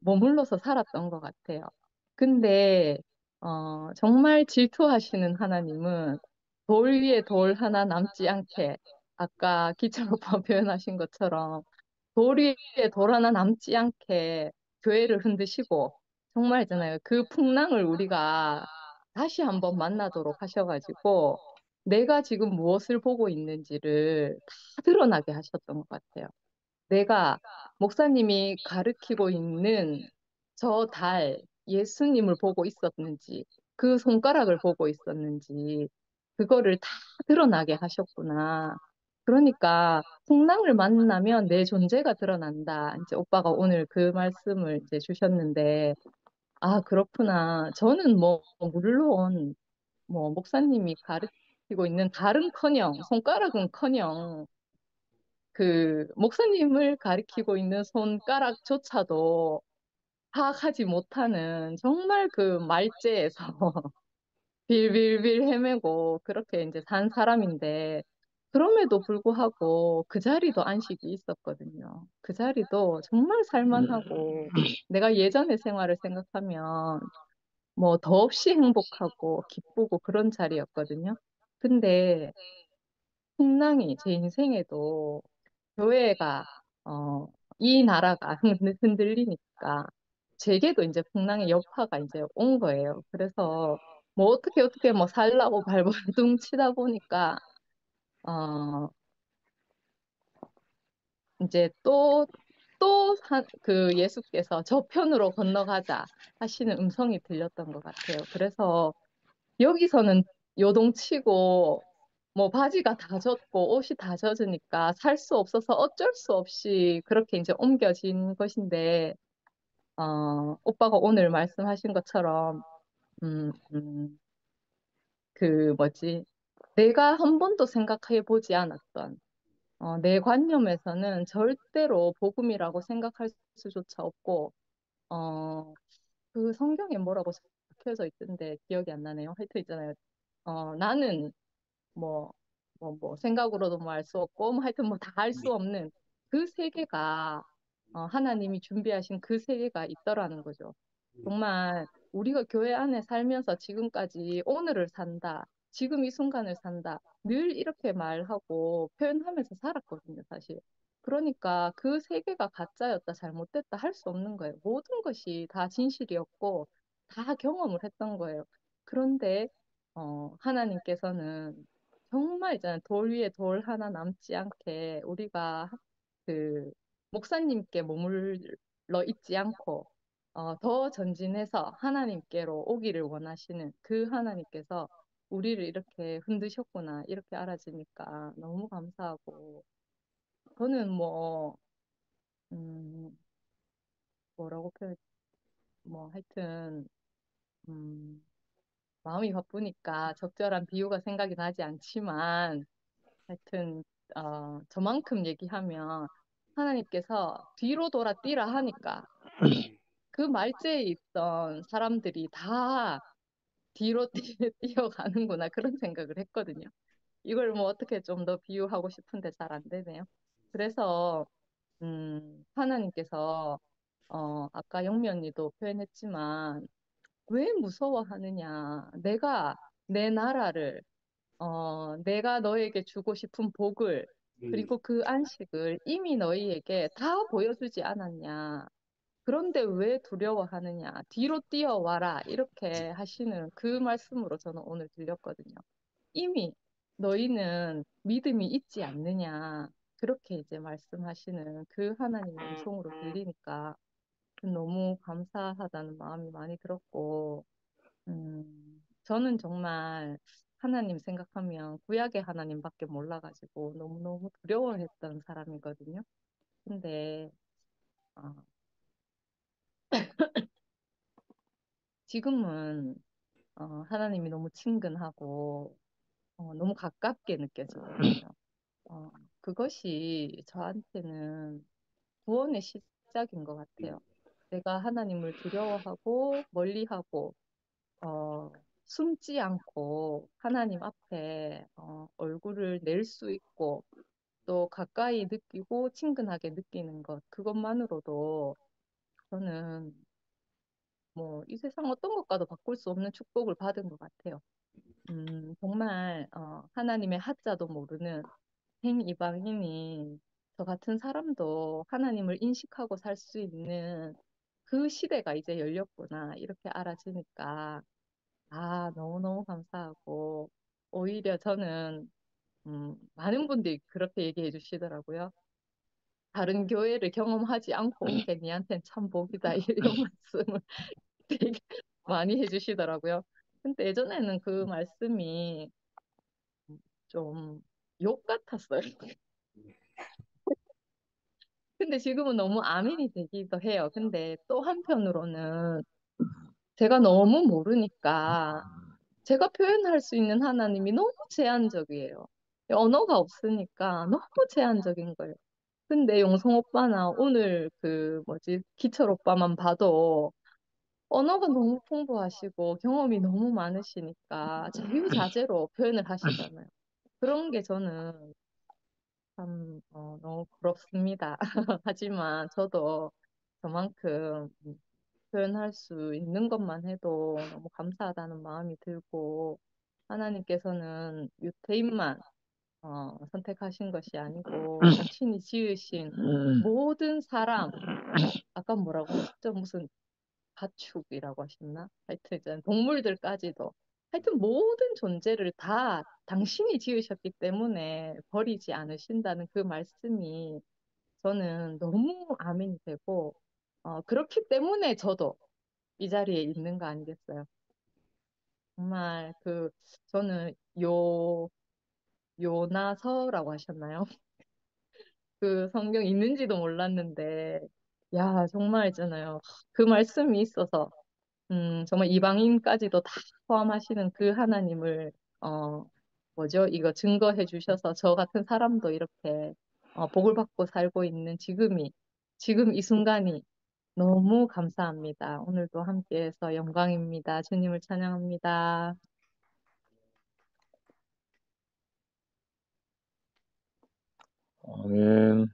머물러서 살았던 것 같아요. 근데 정말 질투하시는 하나님은 돌 위에 돌 하나 남지 않게 아까 기철오빠 표현하신 것처럼 돌 위에 돌 하나 남지 않게 교회를 흔드시고 정말 있잖아요. 그 풍랑을 우리가 다시 한번 만나도록 하셔가지고 내가 지금 무엇을 보고 있는지를 다 드러나게 하셨던 것 같아요. 내가 목사님이 가르치고 있는 저 달, 예수님을 보고 있었는지, 그 손가락을 보고 있었는지, 그거를 다 드러나게 하셨구나. 그러니까 풍랑을 만나면 내 존재가 드러난다. 이제 오빠가 오늘 그 말씀을 이제 주셨는데, 아, 그렇구나. 저는 뭐, 물론, 뭐, 목사님이 가르치고 있는 달은커녕, 손가락은커녕, 그 목사님을 가리키고 있는 손가락조차도 파악하지 못하는 정말 그 말재에서 빌빌빌 헤매고 그렇게 이제 산 사람인데 그럼에도 불구하고 그 자리도 안식이 있었거든요. 그 자리도 정말 살만하고 내가 예전의 생활을 생각하면 뭐 더없이 행복하고 기쁘고 그런 자리였거든요. 근데 풍랑이 제 인생에도 교회가 이 나라가 흔들리니까 제게도 이제 풍랑의 여파가 이제 온 거예요. 그래서 뭐 어떻게 뭐 살라고 발버둥 치다 보니까 어 이제 그 예수께서 저 편으로 건너가자 하시는 음성이 들렸던 것 같아요. 그래서 여기서는 요동치고 뭐 바지가 다 젖고 옷이 다 젖으니까 살 수 없어서 어쩔 수 없이 그렇게 이제 옮겨진 것인데 오빠가 오늘 말씀하신 것처럼 음, 음, 그 뭐지 내가 한 번도 생각해 보지 않았던 내 관념에서는 절대로 복음이라고 생각할 수조차 없고 어, 그 성경에 뭐라고 적혀져 있던데 기억이 안 나네요. 하여튼 있잖아요. 나는 뭐, 생각으로도 뭐 알 수 없고, 뭐 하여튼 뭐 다 알 수 없는 그 세계가, 하나님이 준비하신 그 세계가 있더라는 거죠. 정말 우리가 교회 안에 살면서 지금까지 오늘을 산다, 지금 이 순간을 산다, 늘 이렇게 말하고 표현하면서 살았거든요, 사실. 그러니까 그 세계가 가짜였다, 잘못됐다 할 수 없는 거예요. 모든 것이 다 진실이었고, 다 경험을 했던 거예요. 그런데, 하나님께서는 정말 있잖아요. 돌 위에 돌 하나 남지 않게 우리가 그 목사님께 머물러 있지 않고 더 전진해서 하나님께로 오기를 원하시는 그 하나님께서 우리를 이렇게 흔드셨구나 이렇게 알아지니까 너무 감사하고 저는 뭐 음, 뭐라고 표현 뭐 하여튼 음, 마음이 바쁘니까 적절한 비유가 생각이 나지 않지만 하여튼 저만큼 얘기하면 하나님께서 뒤로 돌아 뛰라 하니까 그 말제에 있던 사람들이 다 뒤로 뛰어가는구나 그런 생각을 했거든요. 이걸 뭐 어떻게 좀 더 비유하고 싶은데 잘 안 되네요. 그래서 하나님께서 아까 영미 언니도 표현했지만 왜 무서워하느냐? 내가 내 나라를 내가 너에게 주고 싶은 복을, 그리고 그 안식을 이미 너희에게 다 보여주지 않았냐. 그런데 왜 두려워하느냐. 뒤로 뛰어와라. 이렇게 하시는 그 말씀으로 저는 오늘 들렸거든요. 이미 너희는 믿음이 있지 않느냐. 그렇게 이제 말씀하시는 그 하나님의 음성으로 들리니까 너무 감사하다는 마음이 많이 들었고, 저는 정말 하나님 생각하면 구약의 하나님밖에 몰라가지고 너무너무 두려워했던 사람이거든요. 근데 어, 지금은 하나님이 너무 친근하고 너무 가깝게 느껴지거든요. 어, 그것이 저한테는 구원의 시작인 것 같아요. 내가 하나님을 두려워하고 멀리하고 숨지 않고 하나님 앞에 얼굴을 낼 수 있고 또 가까이 느끼고 친근하게 느끼는 것, 그것만으로도 저는 뭐 이 세상 어떤 것과도 바꿀 수 없는 축복을 받은 것 같아요. 정말 하나님의 하자도 모르는 행이방인이 저 같은 사람도 하나님을 인식하고 살 수 있는 그 시대가 이제 열렸구나 이렇게 알아지니까 너무너무 감사하고 오히려 저는 많은 분들이 그렇게 얘기해 주시더라고요. 다른 교회를 경험하지 않고 온 게 니한테는 참 복이다 이런 말씀을 되게 많이 해주시더라고요. 근데 예전에는 그 말씀이 좀 욕 같았어요. 근데 지금은 너무 아멘이 되기도 해요. 근데 또 한편으로는 제가 너무 모르니까 제가 표현할 수 있는 하나님이 너무 제한적이에요. 언어가 없으니까 너무 제한적인 거예요. 근데 용성 오빠나 오늘 그 뭐지 기철 오빠만 봐도 언어가 너무 풍부하시고 경험이 너무 많으시니까 자유자재로 표현을 하시잖아요. 그런 게 저는 참, 너무 부럽습니다. 하지만 저도 저만큼 표현할 수 있는 것만 해도 너무 감사하다는 마음이 들고, 하나님께서는 유태인만 선택하신 것이 아니고, 당신이 지으신 모든 사람, 아까 뭐라고 하셨죠? 무슨 가축이라고 하셨나? 하여튼 이제 동물들까지도 하여튼 모든 존재를 다 당신이 지으셨기 때문에 버리지 않으신다는 그 말씀이 저는 너무 아멘이 되고 그렇기 때문에 저도 이 자리에 있는 거 아니겠어요? 정말 저는 요나서라고 하셨나요? 그 성경 있는지도 몰랐는데 야 정말 있잖아요. 그 말씀이 있어서 정말 이방인까지도 다 포함하시는 그 하나님을, 뭐죠? 이거 증거해 주셔서 저 같은 사람도 이렇게, 복을 받고 살고 있는 지금 이 순간이 너무 감사합니다. 오늘도 함께해서 영광입니다. 주님을 찬양합니다. 아멘.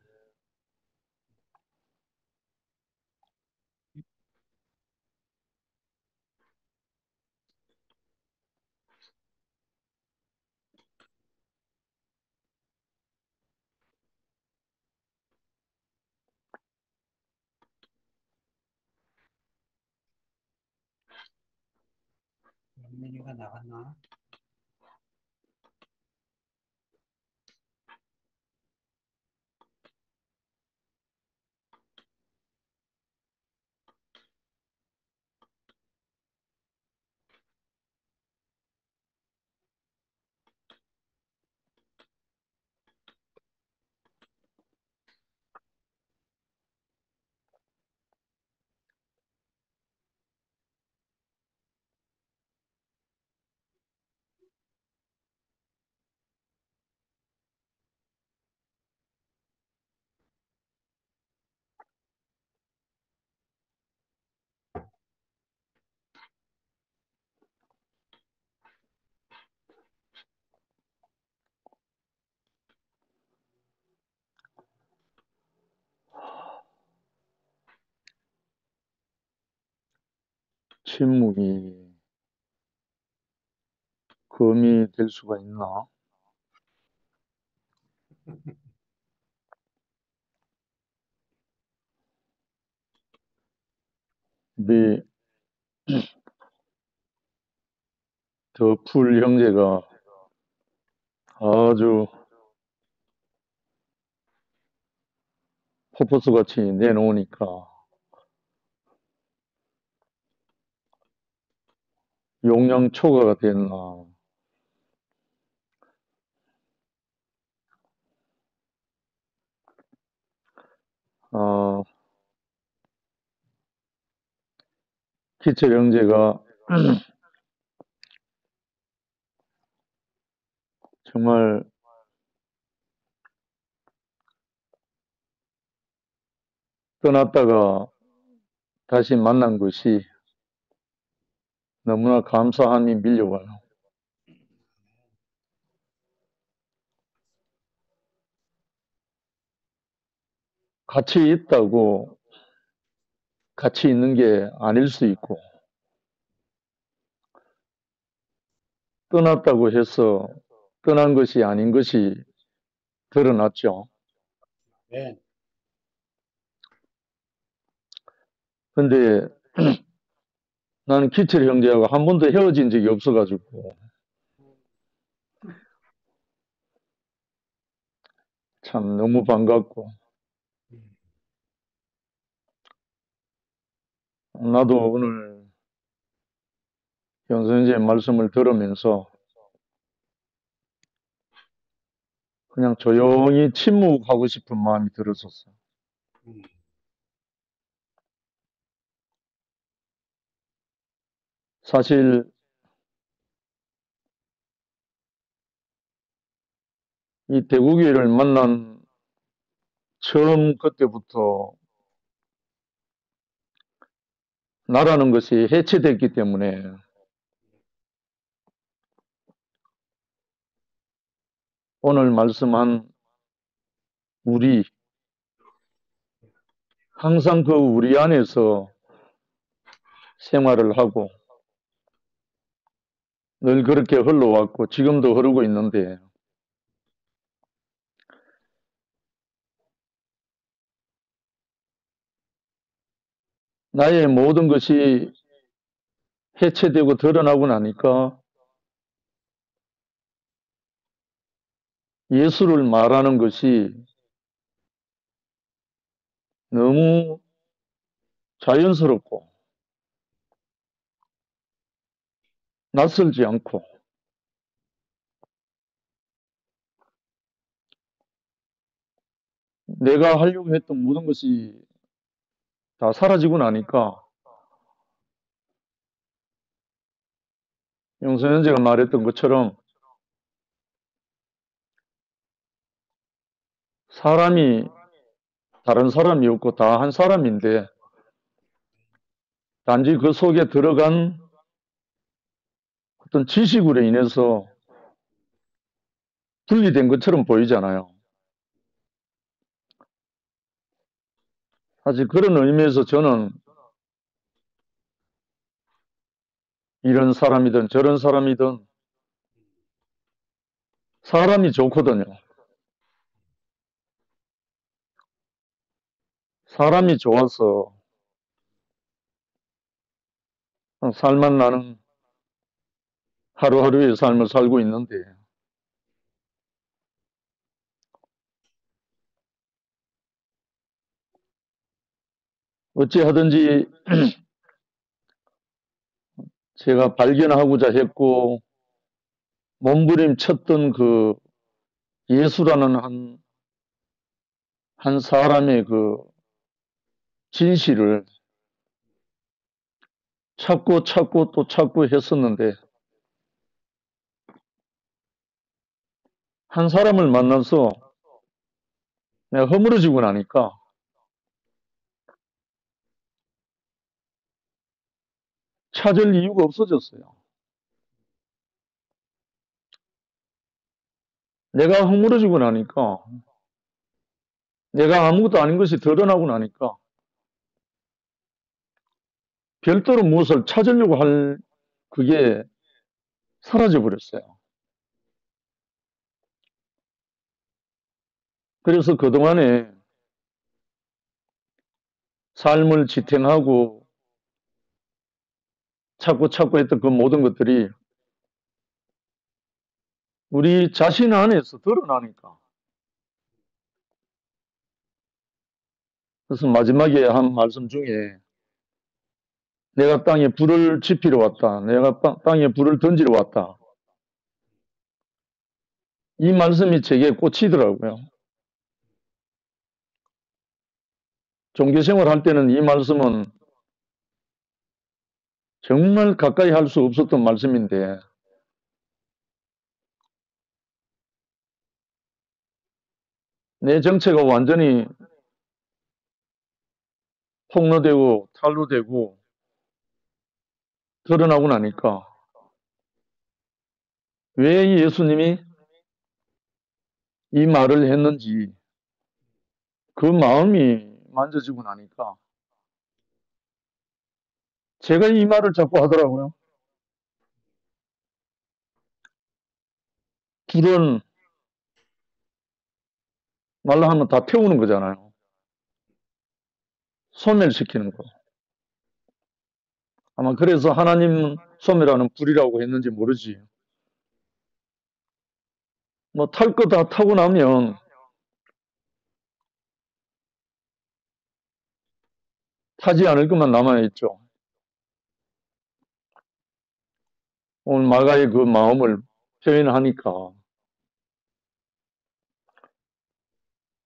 영민이가 나갔나? 침묵이 금이 될 수가 있나? 우리 더 풀 형제가 아주 포포스 같이 내놓으니까 용량 초과가 됐나? 아, 기철 형제가 정말 떠났다가 다시 만난 것이 너무나 감사함이 밀려와요. 같이 있다고 같이 있는 게 아닐 수 있고, 떠났다고 해서 떠난 것이 아닌 것이 드러났죠. 네. 근데 나는 기철 형제하고 한 번도 헤어진 적이 없어가지고 참 너무 반갑고, 나도 오늘 현 선생님 말씀을 들으면서 그냥 조용히 침묵하고 싶은 마음이 들었었어요. 음, 사실 이 대구교회를 만난 처음 그때부터 나라는 것이 해체됐기 때문에 오늘 말씀한 우리, 항상 그 우리 안에서 생활을 하고 늘 그렇게 흘러왔고 지금도 흐르고 있는데 나의 모든 것이 해체되고 드러나고 나니까 예수를 말하는 것이 너무 자연스럽고 낯설지 않고 내가 하려고 했던 모든 것이 다 사라지고 나니까 영선현제가 말했던 것처럼 사람이 다른 사람이 없고 다 한 사람인데 단지 그 속에 들어간 어떤 지식으로 인해서 분리된 것처럼 보이잖아요. 사실 그런 의미에서 저는 이런 사람이든 저런 사람이든 사람이 좋거든요. 사람이 좋아서 살만 나는 하루하루의 삶을 살고 있는데 어찌하든지 제가 발견하고자 했고 몸부림쳤던 그 예수라는 한 사람의 그 진실을 찾고 찾고 또 찾고 했었는데 한 사람을 만나서 내가 허물어지고 나니까 찾을 이유가 없어졌어요. 내가 허물어지고 나니까 내가 아무것도 아닌 것이 드러나고 나니까 별도로 무엇을 찾으려고 할 그게 사라져 버렸어요. 그래서 그동안에 삶을 지탱하고 찾고 찾고 했던 그 모든 것들이 우리 자신 안에서 드러나니까. 그래서 마지막에 한 말씀 중에 내가 땅에 불을 지피러 왔다. 내가 땅에 불을 던지러 왔다. 이 말씀이 제게 꽂히더라고요. 종교생활 할 때는 이 말씀은 정말 가까이 할 수 없었던 말씀인데 내 정체가 완전히 폭로되고 탄로되고 드러나고 나니까 왜 예수님이 이 말을 했는지 그 마음이 만져지고 나니까 제가 이 말을 자꾸 하더라고요. 불은 말로 하면 다 태우는 거잖아요. 소멸시키는 거. 아마 그래서 하나님 소멸하는 불이라고 했는지 모르지. 뭐 탈 거 다 타고 나면 타지 않을 것만 남아있죠. 오늘 마가의 그 마음을 표현하니까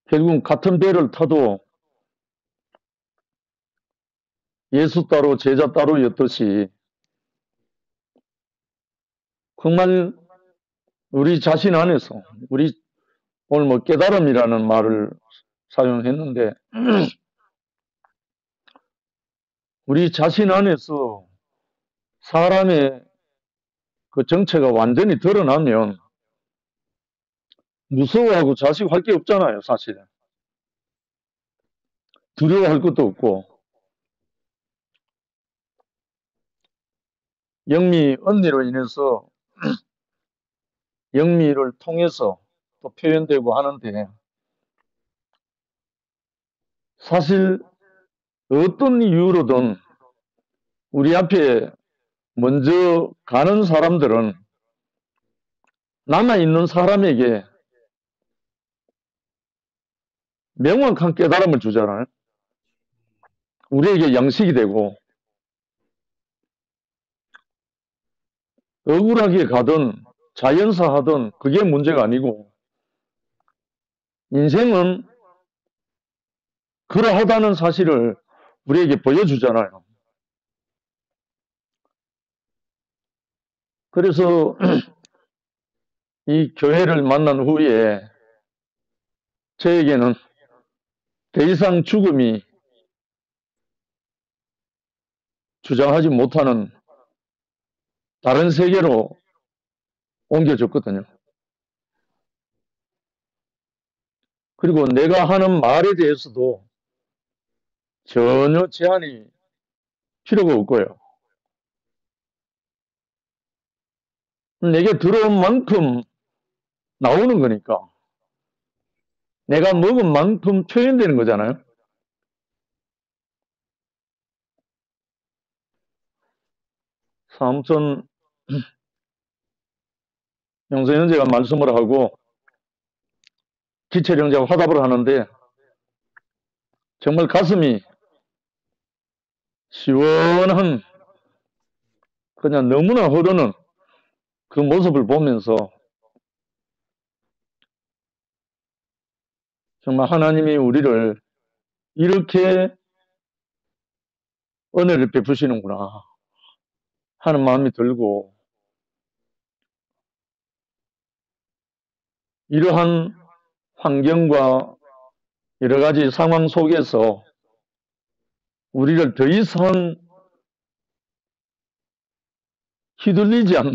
결국은 같은 배를 타도 예수 따로 제자 따로였듯이 정말 우리 자신 안에서 우리 오늘 뭐 깨달음이라는 말을 사용했는데 우리 자신 안에서 사람의 그 정체가 완전히 드러나면 무서워하고 자식할 게 없잖아요, 사실. 두려워할 것도 없고, 영미 언니로 인해서 영미를 통해서 또 표현되고 하는데, 사실 어떤 이유로든 우리 앞에 먼저 가는 사람들은 남아있는 사람에게 명확한 깨달음을 주잖아요. 우리에게 양식이 되고, 억울하게 가든 자연사 하든 그게 문제가 아니고, 인생은 그러하다는 사실을 우리에게 보여주잖아요. 그래서 이 교회를 만난 후에 저에게는 더 이상 죽음이 주장하지 못하는 다른 세계로 옮겨졌거든요. 그리고 내가 하는 말에 대해서도 전혀 제한이 필요가 없고요. 내게 들어온 만큼 나오는 거니까 내가 먹은 만큼 표현되는 거잖아요. 삼촌 영성현제가 말씀을 하고 기철형제가 화답을 하는데 정말 가슴이 시원한, 그냥 너무나 흐르는 그 모습을 보면서 정말 하나님이 우리를 이렇게 은혜를 베푸시는구나 하는 마음이 들고, 이러한 환경과 여러 가지 상황 속에서 우리를 더 이상 휘둘리지 않는,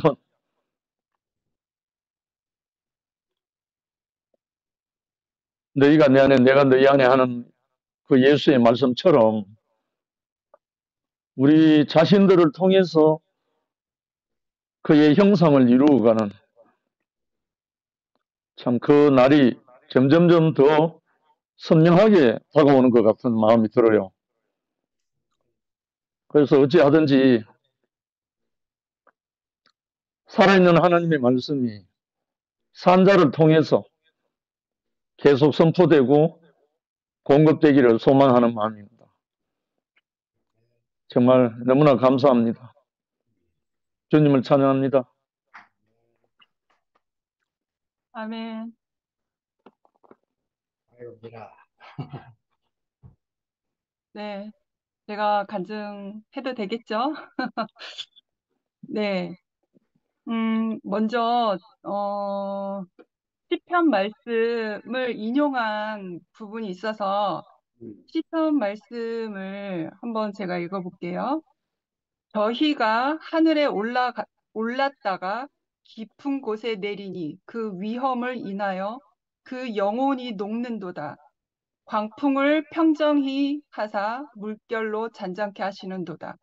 너희가 내 안에 내가 너희 안에 하는 그 예수의 말씀처럼 우리 자신들을 통해서 그의 형상을 이루어가는, 참 그 날이 점점점 더 선명하게 다가오는 것 같은 마음이 들어요. 그래서 어찌하든지 살아있는 하나님의 말씀이 산자를 통해서 계속 선포되고 공급되기를 소망하는 마음입니다. 정말 너무나 감사합니다. 주님을 찬양합니다. 아멘. 아이고, 미라. 네, 제가 간증해도 되겠죠? 네, 먼저 시편 말씀을 인용한 부분이 있어서 음, 시편 말씀을 한번 제가 읽어볼게요. 저희가 하늘에 올랐다가 깊은 곳에 내리니 그 위험을 인하여 그 영혼이 녹는도다. 광풍을 평정히 하사 물결로 잔잔케 하시는도다.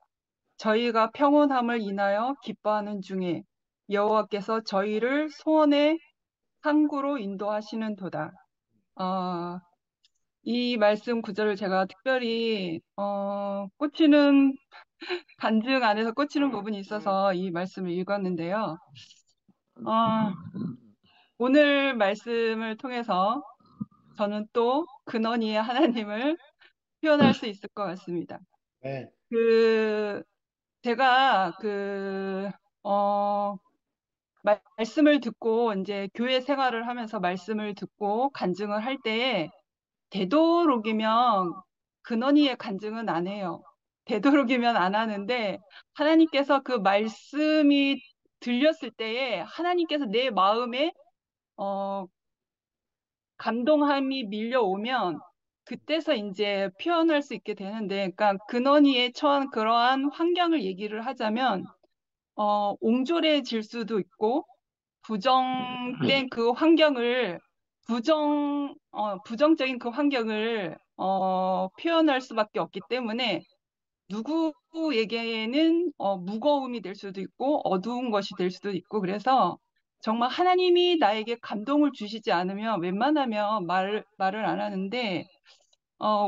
저희가 평온함을 인하여 기뻐하는 중에 여호와께서 저희를 소원의 항구로 인도하시는도다. 이 말씀 구절을 제가 특별히 꽂히는 간증 안에서 꽂히는 부분이 있어서 이 말씀을 읽었는데요. 오늘 말씀을 통해서 저는 또 근원이의 하나님을 표현할 수 있을 것 같습니다. 네. 제가 말씀을 듣고 이제 교회 생활을 하면서 말씀을 듣고 간증을 할 때에 되도록이면 근원이의 간증은 안 해요. 되도록이면 안 하는데 하나님께서 그 말씀이 들렸을 때에 하나님께서 내 마음에 감동함이 밀려오면 그때서 이제 표현할 수 있게 되는데, 그러니까 근원이에 처한 그러한 환경을 얘기를 하자면 옹졸해질 수도 있고 부정된 그 환경을 부정적인 그 환경을 표현할 수밖에 없기 때문에 누구에게는 무거움이 될 수도 있고 어두운 것이 될 수도 있고 그래서 정말 하나님이 나에게 감동을 주시지 않으면 웬만하면 말을 안 하는데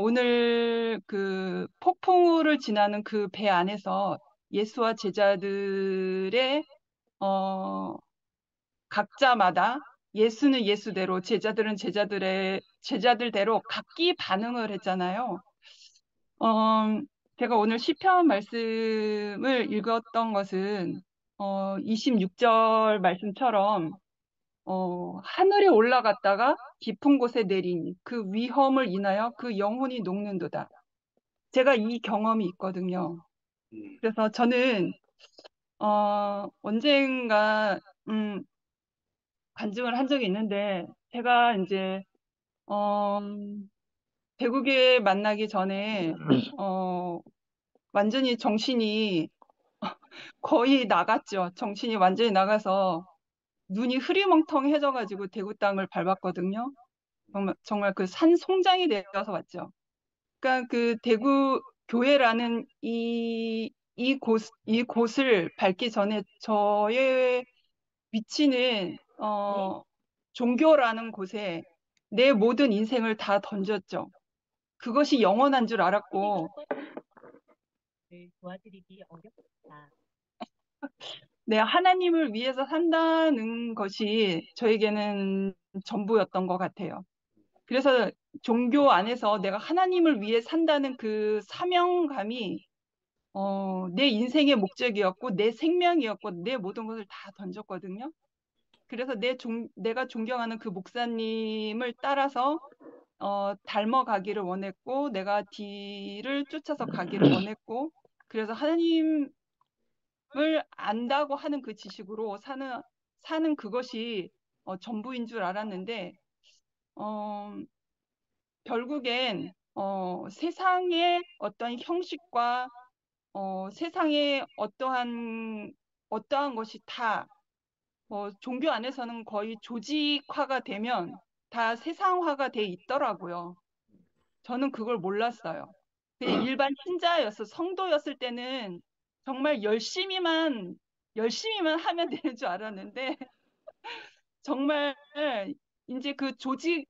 오늘 그 폭풍우를 지나는 그 배 안에서 예수와 제자들의 어, 각자마다 예수는 예수대로 제자들은 제자들대로 각기 반응을 했잖아요. 제가 오늘 시편 말씀을 읽었던 것은 26절 말씀처럼 하늘에 올라갔다가 깊은 곳에 내리니 그 위험을 인하여 그 영혼이 녹는도다. 제가 이 경험이 있거든요. 그래서 저는 언젠가 간증을 한 적이 있는데 제가 이제 배국에 만나기 전에 완전히 정신이 거의 나갔죠. 정신이 완전히 나가서 눈이 흐리멍텅해져가지고 대구 땅을 밟았거든요. 정말 그 산송장이 되어서 왔죠. 그러니까 그 대구 교회라는 이 곳을 밟기 전에 저의 위치는 종교라는 곳에 내 모든 인생을 다 던졌죠. 그것이 영원한 줄 알았고 도와드리기 어렵다. 네, 하나님을 위해서 산다는 것이 저에게는 전부였던 것 같아요. 그래서 종교 안에서 내가 하나님을 위해 산다는 그 사명감이 내 인생의 목적이었고 내 생명이었고 내 모든 것을 다 던졌거든요. 그래서 내가 존경하는 그 목사님을 따라서 닮아가기를 원했고 내가 뒤를 쫓아서 가기를 원했고 그래서 하나님을 안다고 하는 그 지식으로 사는 그것이 전부인 줄 알았는데 결국엔 세상의 어떤 형식과 세상의 어떠한 것이 다 종교 안에서는 거의 조직화가 되면 다 세상화가 돼 있더라고요. 저는 그걸 몰랐어요. 그냥 일반 신자였어. 성도였을 때는 정말 열심히만 하면 되는 줄 알았는데 정말 이제 그 조직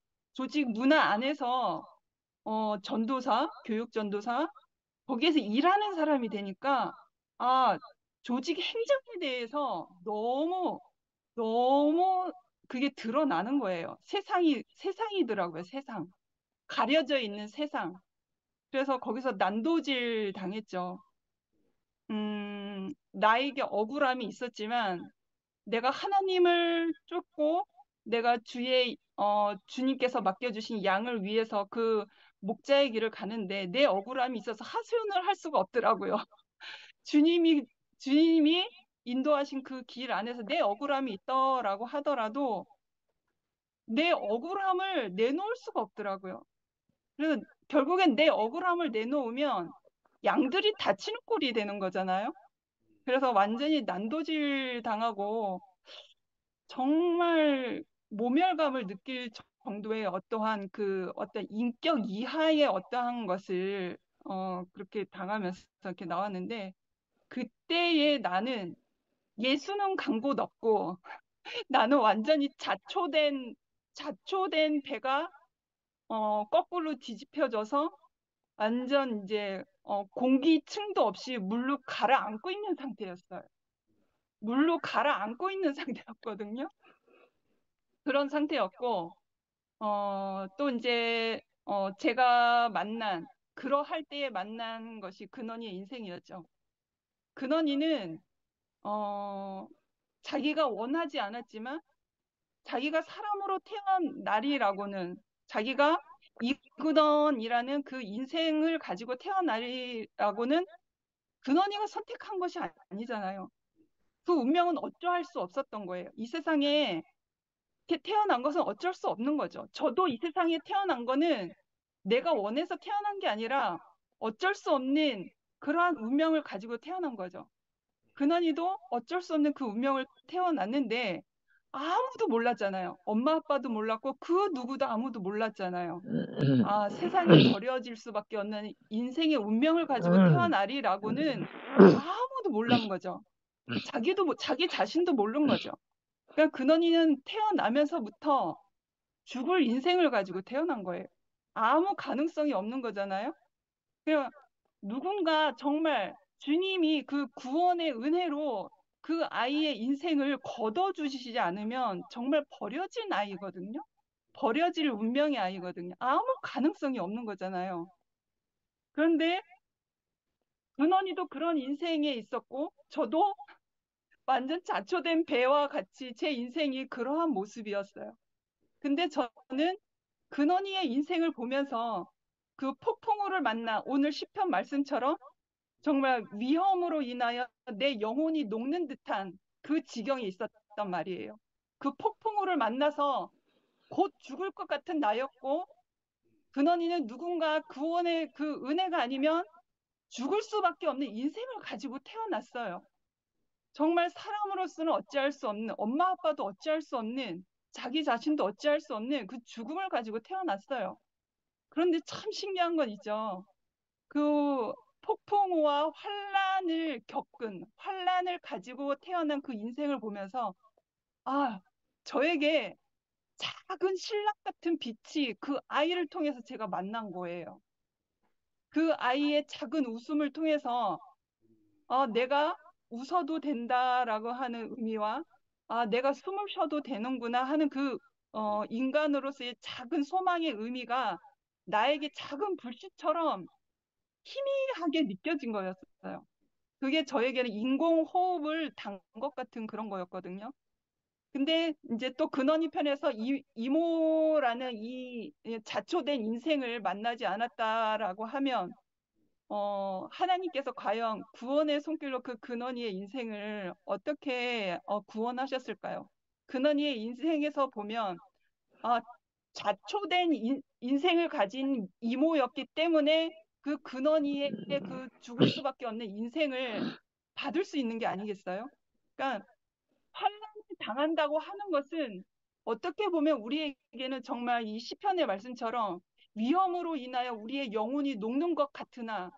문화 안에서 전도사, 교육 전도사 거기에서 일하는 사람이 되니까 아, 조직 행정에 대해서 너무 너무 그게 드러나는 거예요. 세상이더라고요, 세상. 가려져 있는 세상. 그래서 거기서 난도질 당했죠. 나에게 억울함이 있었지만 내가 하나님을 쫓고 내가 주님께서 맡겨주신 양을 위해서 그 목자의 길을 가는데 내 억울함이 있어서 하소연을 할 수가 없더라고요. 주님이 인도하신 그 길 안에서 내 억울함이 있더라고 하더라도 내 억울함을 내놓을 수가 없더라고요. 그래서 결국엔 내 억울함을 내놓으면 양들이 다치는 꼴이 되는 거잖아요. 그래서 완전히 난도질 당하고 정말 모멸감을 느낄 정도의 어떠한 어떤 인격 이하의 어떠한 것을 그렇게 당하면서 이렇게 나왔는데 그때의 나는 예수는 간 곳 없고 나는 완전히 자초된 배가 거꾸로 뒤집혀져서 완전 이제 공기층도 없이 물로 가라앉고 있는 상태였어요. 물로 가라앉고 있는 상태였거든요. 그런 상태였고 또 이제 제가 그러할 때에 만난 것이 근원이의 인생이었죠. 근원이는 자기가 원하지 않았지만 자기가 사람으로 태어난 날이라고는 자기가 이근원이라는 그 인생을 가지고 태어난 날이라고는 근원이가 선택한 것이 아니잖아요. 그 운명은 어쩌할 수 없었던 거예요. 이 세상에 이렇게 태어난 것은 어쩔 수 없는 거죠. 저도 이 세상에 태어난 거는 내가 원해서 태어난 게 아니라 어쩔 수 없는 그러한 운명을 가지고 태어난 거죠. 근원이도 어쩔 수 없는 그 운명을 태어났는데 아무도 몰랐잖아요. 엄마 아빠도 몰랐고 그 누구도 아무도 몰랐잖아요. 아, 세상에 버려질 수밖에 없는 인생의 운명을 가지고 태어나리라고는 아무도 몰란 거죠. 자기 자신도 모른 거죠. 그러니까 근원이는 태어나면서부터 죽을 인생을 가지고 태어난 거예요. 아무 가능성이 없는 거잖아요. 그러니까 누군가 정말 주님이 그 구원의 은혜로 그 아이의 인생을 걷어주시지 않으면 정말 버려진 아이거든요. 버려질 운명의 아이거든요. 아무 가능성이 없는 거잖아요. 그런데 근원이도 그런 인생에 있었고 저도 완전 자초된 배와 같이 제 인생이 그러한 모습이었어요. 근데 저는 근원이의 인생을 보면서 그 폭풍우를 만나 오늘 시편 말씀처럼 정말 위험으로 인하여 내 영혼이 녹는 듯한 그 지경에 있었단 말이에요. 그 폭풍우를 만나서 곧 죽을 것 같은 나였고 근원이는 누군가 구원의 그 은혜가 아니면 죽을 수밖에 없는 인생을 가지고 태어났어요. 정말 사람으로서는 어찌할 수 없는, 엄마 아빠도 어찌할 수 없는, 자기 자신도 어찌할 수 없는 그 죽음을 가지고 태어났어요. 그런데 참 신기한 건 있죠. 그 폭풍우와 환란을 가지고 태어난 그 인생을 보면서 아, 저에게 작은 신랑 같은 빛이 그 아이를 통해서 제가 만난 거예요. 그 아이의 작은 웃음을 통해서 내가 웃어도 된다라고 하는 의미와 내가 숨을 쉬어도 되는구나 하는 그 인간으로서의 작은 소망의 의미가 나에게 작은 불씨처럼 희미하게 느껴진 거였어요. 그게 저에게는 인공호흡을 단 것 같은 그런 거였거든요. 근데 이제 또 근원이 편에서 이모라는 이 자초된 인생을 만나지 않았다라고 하면 하나님께서 과연 구원의 손길로 그 근원이의 인생을 어떻게 구원하셨을까요? 근원이의 인생에서 보면 자초된 인생을 가진 이모였기 때문에 그 근원이의 그 죽을 수밖에 없는 인생을 받을 수 있는 게 아니겠어요? 그러니까 환난을 당한다고 하는 것은 어떻게 보면 우리에게는 정말 이 시편의 말씀처럼 위험으로 인하여 우리의 영혼이 녹는 것 같으나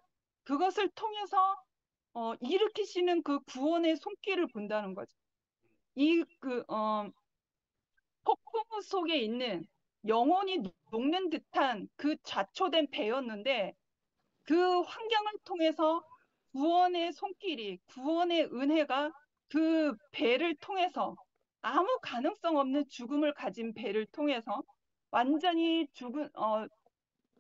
그것을 통해서 일으키시는 그 구원의 손길을 본다는 거죠. 폭풍 속에 있는 영혼이 녹는 듯한 그 자초된 배였는데 그 환경을 통해서 구원의 손길이, 구원의 은혜가 그 배를 통해서 아무 가능성 없는 죽음을 가진 배를 통해서 완전히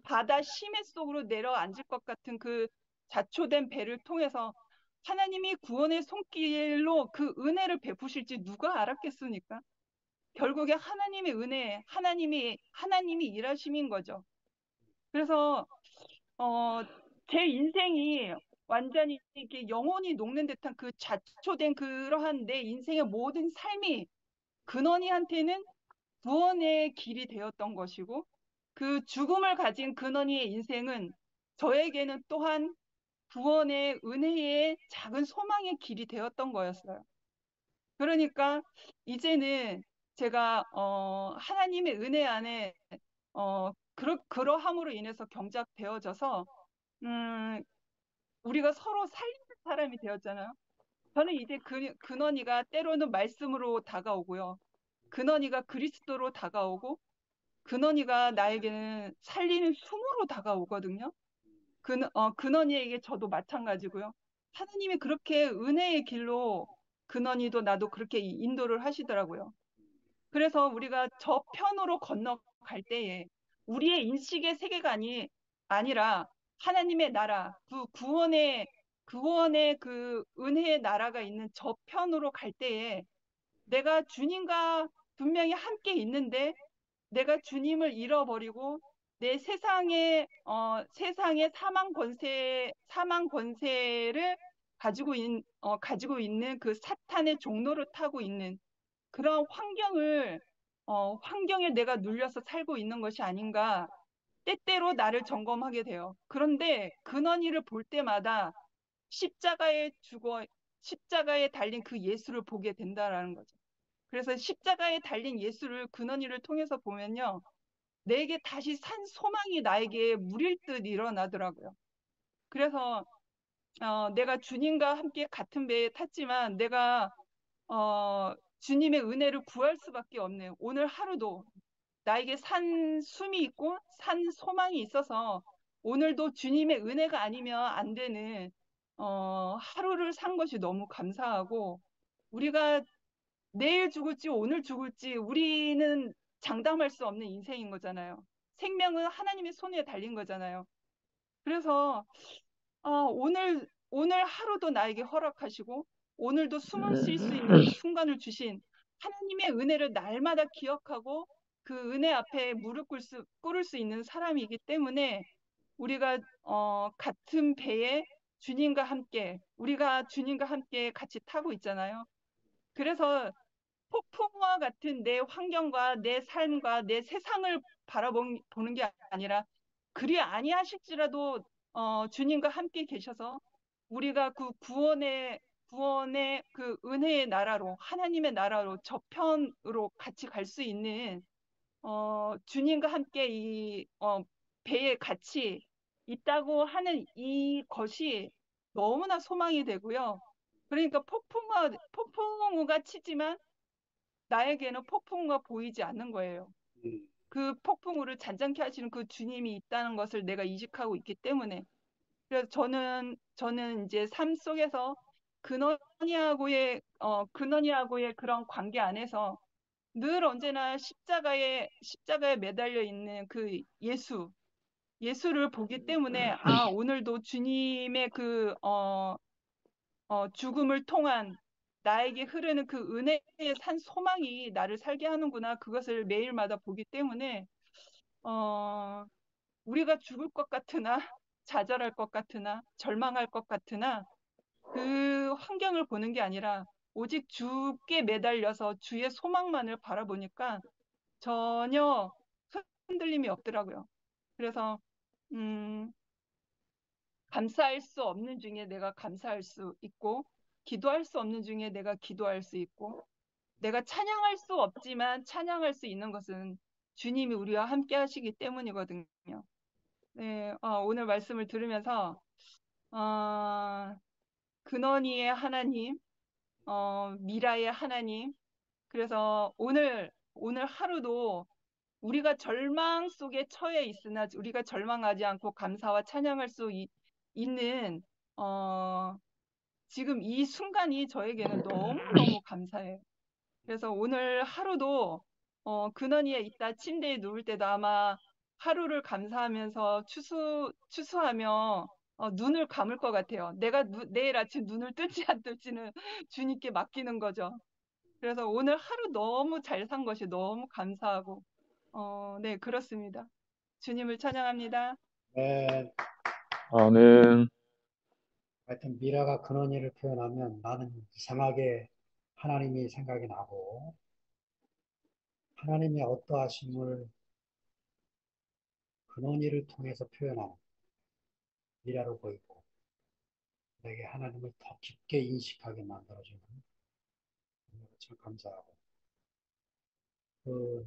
바다 심해 속으로 내려앉을 것 같은 그 자초된 배를 통해서 하나님이 구원의 손길로 그 은혜를 베푸실지 누가 알았겠습니까? 결국에 하나님의 은혜, 하나님이 일하심인 거죠. 그래서 제 인생이 완전히 이렇게 영혼이 녹는 듯한 그 자초된 그러한 내 인생의 모든 삶이 근원이한테는 구원의 길이 되었던 것이고 그 죽음을 가진 근원이의 인생은 저에게는 또한 구원의 은혜의 작은 소망의 길이 되었던 거였어요. 그러니까 이제는 제가 하나님의 은혜 안에 그러함으로 인해서 경작되어져서 우리가 서로 살리는 사람이 되었잖아요. 저는 이제 근원이가 때로는 말씀으로 다가오고요. 근원이가 그리스도로 다가오고 근원이가 나에게는 살리는 숨으로 다가오거든요. 근원이에게 저도 마찬가지고요. 하나님이 그렇게 은혜의 길로 근원이도 나도 그렇게 인도를 하시더라고요. 그래서 우리가 저편으로 건너갈 때에 우리의 인식의 세계가 아니라 하나님의 나라, 그 구원의 그 은혜의 나라가 있는 저편으로 갈 때에 내가 주님과 분명히 함께 있는데 내가 주님을 잃어버리고 내 세상의 사망 권세를 가지고 있는 그 사탄의 종로를 타고 있는 그런 환경에 내가 눌려서 살고 있는 것이 아닌가. 때때로 나를 점검하게 돼요. 그런데 근원이를 볼 때마다 십자가에 달린 그 예수를 보게 된다라는 거죠. 그래서 십자가에 달린 예수를 근원이를 통해서 보면요. 내게 다시 산 소망이 나에게 물일 듯 일어나더라고요. 그래서 내가 주님과 함께 같은 배에 탔지만 내가 주님의 은혜를 구할 수밖에 없네요. 오늘 하루도 나에게 산 숨이 있고 산 소망이 있어서 오늘도 주님의 은혜가 아니면 안 되는 하루를 산 것이 너무 감사하고 우리가 내일 죽을지 오늘 죽을지 우리는 장담할 수 없는 인생인 거잖아요. 생명은 하나님의 손에 달린 거잖아요. 그래서 오늘 하루도 나에게 허락하시고 오늘도 숨을 쉴 수 있는 그 순간을 주신 하나님의 은혜를 날마다 기억하고 그 은혜 앞에 무릎 꿇을 수 있는 사람이기 때문에 우리가 같은 배에 우리가 주님과 함께 같이 타고 있잖아요. 그래서 폭풍과 같은 내 환경과 내 삶과 내 세상을 바라보는 게 아니라 그리 아니하실지라도 주님과 함께 계셔서 우리가 그 구원의 그 은혜의 나라로 하나님의 나라로 저편으로 같이 갈 수 있는 주님과 함께 이 배에 같이 있다고 하는 이것이 너무나 소망이 되고요. 그러니까 폭풍우가 치지만 나에게는 폭풍우가 보이지 않는 거예요. 음, 그 폭풍우를 잔잔케 하시는 그 주님이 있다는 것을 내가 인식하고 있기 때문에. 그래서 저는 이제 삶 속에서 근원이하고의 그런 관계 안에서 늘 언제나 십자가에 매달려 있는 그 예수를 보기 때문에 오늘도 주님의 그 죽음을 통한 나에게 흐르는 그 은혜의 산 소망이 나를 살게 하는구나. 그것을 매일마다 보기 때문에 어, 우리가 죽을 것 같으나 좌절할 것 같으나 절망할 것 같으나 그 환경을 보는 게 아니라 오직 주께 매달려서 주의 소망만을 바라보니까 전혀 흔들림이 없더라고요. 그래서 음, 감사할 수 없는 중에 내가 감사할 수 있고 기도할 수 없는 중에 내가 기도할 수 있고 내가 찬양할 수 없지만 찬양할 수 있는 것은 주님이 우리와 함께 하시기 때문이거든요. 네, 오늘 말씀을 들으면서 어, 근원이의 하나님, 미라의 하나님. 그래서 오늘 하루도 우리가 절망 속에 처해 있으나 우리가 절망하지 않고 감사와 찬양할 수 있는 지금 이 순간이 저에게는 너무너무 감사해요. 그래서 오늘 하루도 근원이에 있다 침대에 누울 때도 아마 하루를 감사하면서 추수하며 눈을 감을 것 같아요. 내가 내일 아침 눈을 뜰지 안 뜰지는 주님께 맡기는 거죠. 그래서 오늘 하루 너무 잘 산 것이 너무 감사하고 네, 그렇습니다. 주님을 찬양합니다. 네. 아멘. 하여튼 미라가 근원이를 표현하면 나는 이상하게 하나님이 생각이 나고 하나님의 어떠하심을 근원이를 통해서 표현하는 미라로 보이고 내게 하나님을 더 깊게 인식하게 만들어주는 참 감사하고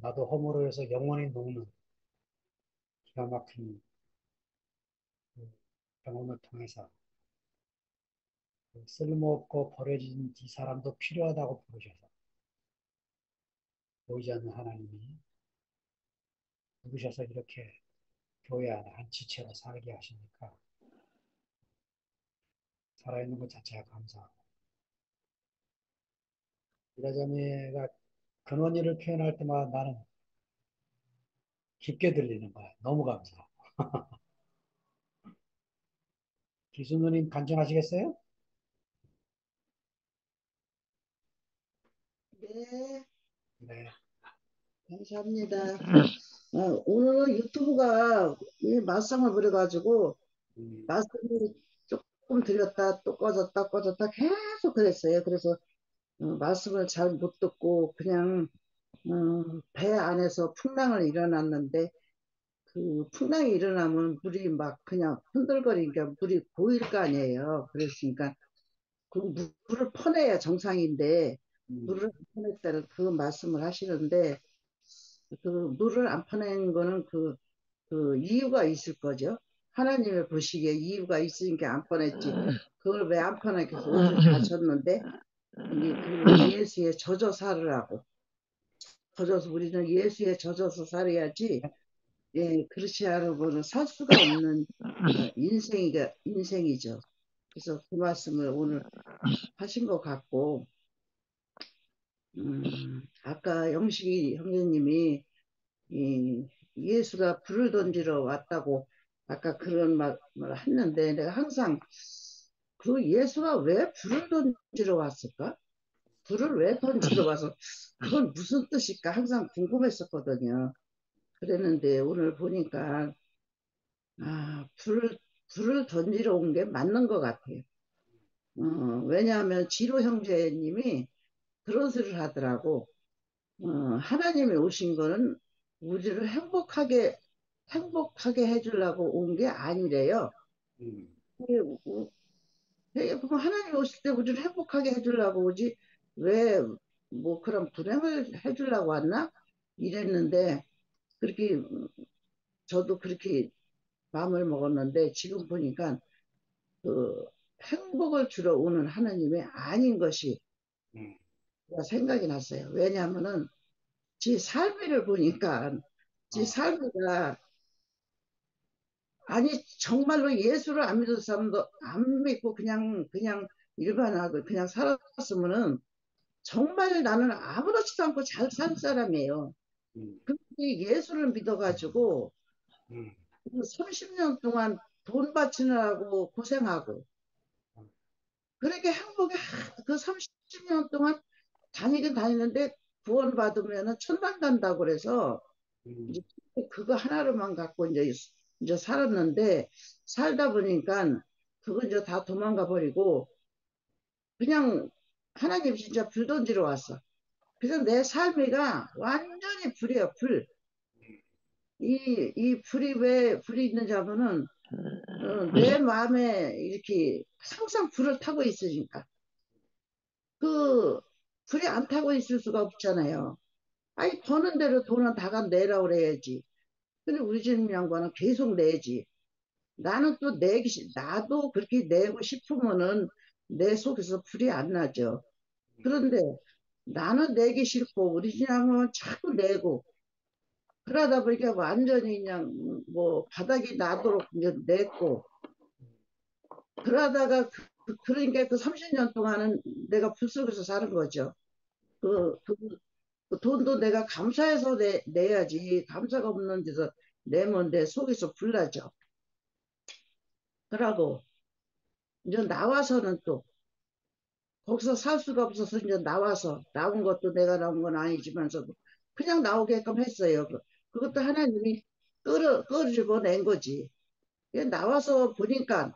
나도 허물을 해서 영원히 녹는 기가 막힌 그 경험을 통해서 쓸모없고 버려진 이 사람도 필요하다고 부르셔서 보이지 않는 하나님이 부르셔서 이렇게 교회 안에 한 지체로 살게 하시니까 살아있는 것 자체가 감사하고 이라자매가 근원이를 표현할 때마다 나는 깊게 들리는 거야. 너무 감사하고. 기수누님 간증하시겠어요? 네, 네. 감사합니다. 오늘은 유튜브가 이 말썽을 부려가지고 음, 말씀이 조금 들렸다 또 꺼졌다 계속 그랬어요. 그래서 말씀을 잘 못 듣고 그냥 배 안에서 풍랑을 일어났는데 그 풍랑이 일어나면 물이 막 그냥 흔들거리니까 물이 고일 거 아니에요. 그랬으니까 그 물을 퍼내야 정상인데 물을 안 퍼냈다는 그 말씀을 하시는데, 그 물을 안 퍼낸 거는 그 이유가 있을 거죠. 하나님의 보시기에 이유가 있으니까 안 퍼냈지. 그걸 왜 안 퍼냈겠어? 옷을 다 젖는데, 이제 그 예수에 젖어 살으라고. 젖어서 우리는 예수에 젖어서 살아야지. 예, 그렇지 않으면 살 수가 없는 인생이죠. 그래서 그 말씀을 오늘 하신 것 같고, 아까 영식이 형제님이 이 예수가 불을 던지러 왔다고 아까 그런 말을 했는데, 내가 항상 그 예수가 왜 불을 던지러 왔을까? 불을 왜 던지러 와서 그건 무슨 뜻일까? 항상 궁금했었거든요. 그랬는데 오늘 보니까 불을 던지러 온 게 맞는 것 같아요. 왜냐하면 지로 형제님이 그런 소리를 하더라고. 하나님이 오신 거는 우리를 행복하게 해주려고 온 게 아니래요. 이게 그럼 하나님이 오실 때 우리를 행복하게 해주려고 오지, 왜, 뭐, 그런 불행을 해주려고 왔나? 이랬는데, 그렇게, 저도 그렇게 마음을 먹었는데, 지금 보니까, 그, 행복을 주러 오는 하나님이 아닌 것이 생각이 났어요. 왜냐하면은, 지 삶을 보니까, 지 삶이가, 아니, 정말로 예수를 안 믿는 사람도 안 믿고 그냥 일반하고 그냥 살았으면은, 정말 나는 아무렇지도 않고 잘 산 사람이에요. 근데 예수를 믿어가지고 30년 동안 돈 바치느라고 고생하고, 그렇게 행복해. 그 30년 동안 다니긴 다니는데 구원받으면 천당 간다고 그래서 이제 그거 하나로만 갖고 이제 살았는데, 살다 보니까 그거 이제 다 도망가 버리고 그냥 하나님 진짜 불 던지러 왔어. 그래서 내 삶이가 완전히 불이에요, 불. 이 불이 왜 불이 있는지 하면은, 내 마음에 이렇게 항상 불을 타고 있으니까. 그, 불이 안 타고 있을 수가 없잖아요. 아니, 버는 대로 돈은 다 내라 그래야지. 근데 우리 집 양반은 계속 내지. 나는 또 나도 그렇게 내고 싶으면은 내 속에서 불이 안 나죠. 그런데 나는 내기 싫고 우리 집 양반은 자꾸 내고, 그러다 보니까 완전히 그냥 뭐 바닥이 나도록 이제 냈고, 그러다가 그러니까 그 30년 동안은 내가 불 속에서 사는 거죠. 그, 그, 그 돈도 내가 감사해서 내야지. 감사가 없는 데서 내면 내 속에서 불나죠. 그러고 이제 나와서는 또 거기서 살 수가 없어서 이제 나온 것도 내가 나온 건 아니지만서도 그냥 나오게끔 했어요. 그것도 하나님이 끌어주고 낸 거지. 나와서 보니까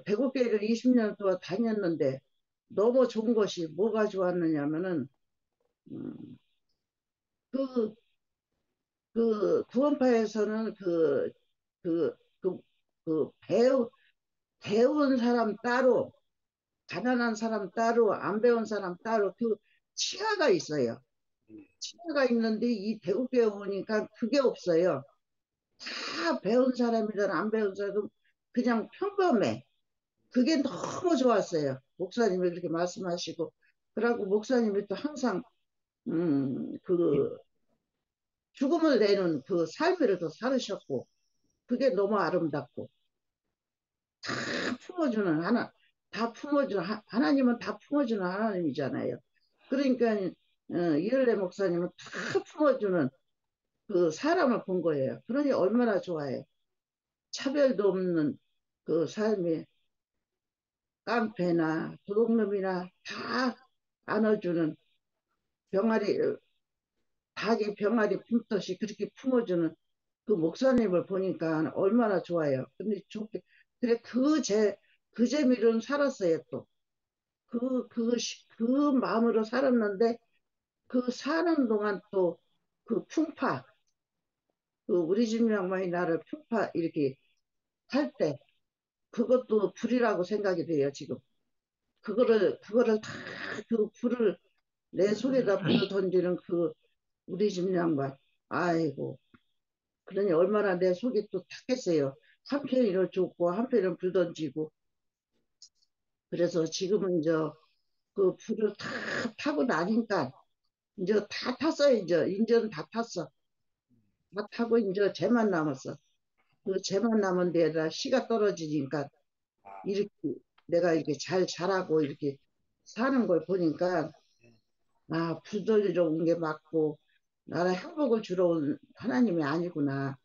대구교회를 20년 동안 다녔는데 너무 좋은 것이 뭐가 좋았느냐면은, 음, 그, 그 구원파에서는 그, 그, 배운 사람 따로, 가난한 사람 따로, 안 배운 사람 따로, 그 치아가 있어요. 치아가 있는데 이 대구교회 오니까 그게 없어요. 다 배운 사람이든 안 배운 사람은 그냥 평범해. 그게 너무 좋았어요. 목사님이 그렇게 말씀하시고, 그러고 목사님이 또 항상 그 죽음을 내는 그 삶을 또 살으셨고, 그게 너무 아름답고, 다 품어주는 다 품어주는 하나님은 다 품어주는 하나님이잖아요. 그러니까 이열래 목사님은 다 품어주는 그 사람을 본 거예요. 그러니 얼마나 좋아요. 차별도 없는 그 삶이, 깡패나 도둑놈이나 다 안아주는 병아리, 닭이 병아리 품듯이 그렇게 품어주는 그 목사님을 보니까 얼마나 좋아요. 근데 좋게, 그래, 그 재미로는 살았어요, 또. 그 마음으로 살았는데, 그 사는 동안 또 그 풍파, 그 우리 집 양반이 나를 풍파 이렇게 할 때, 그것도 불이라고 생각이 돼요, 지금. 그거를 다 그 불을 내 속에다 불을 던지는 그 우리 집 양반. 아이고, 그러니 얼마나 내 속이 또 탔겠어요. 한편이는 좋고 한편은 불 던지고. 그래서 지금은 이제 그 불을 다 타고 나니까 이제 다 탔어요. 이제는 다 탔어. 다 타고 이제 쟤만 남았어. 그 쟤만 남은 데에다 씨가 떨어지니까 이렇게 내가 이렇게 잘 자라고 이렇게 사는 걸 보니까 아, 부들려 온 게 맞고 나라 행복을 주러 온 하나님이 아니구나.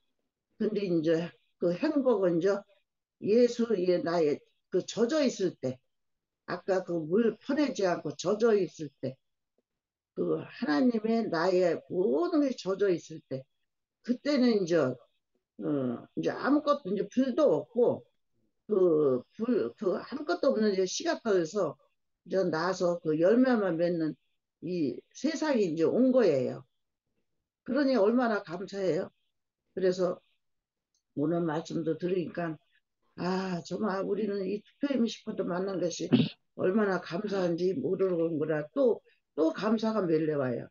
근데 이제 그 행복은 이제 예수의 나의 그 젖어 있을 때, 아까 그 물 퍼내지 않고 젖어 있을 때, 그 하나님의 나의 모든 게 젖어 있을 때, 그때는 이제 아무것도 이제 불도 없고 그 아무것도 없는 이제 씨가 떠서 이제 나서 그 열매만 맺는 이 세상이 이제 온 거예요. 그러니 얼마나 감사해요. 그래서 오늘 말씀도 들으니까 아, 정말 우리는 이 투표임 싶어도 만난 것이 얼마나 감사한지 모르는 거라 또 감사가 밀려와요.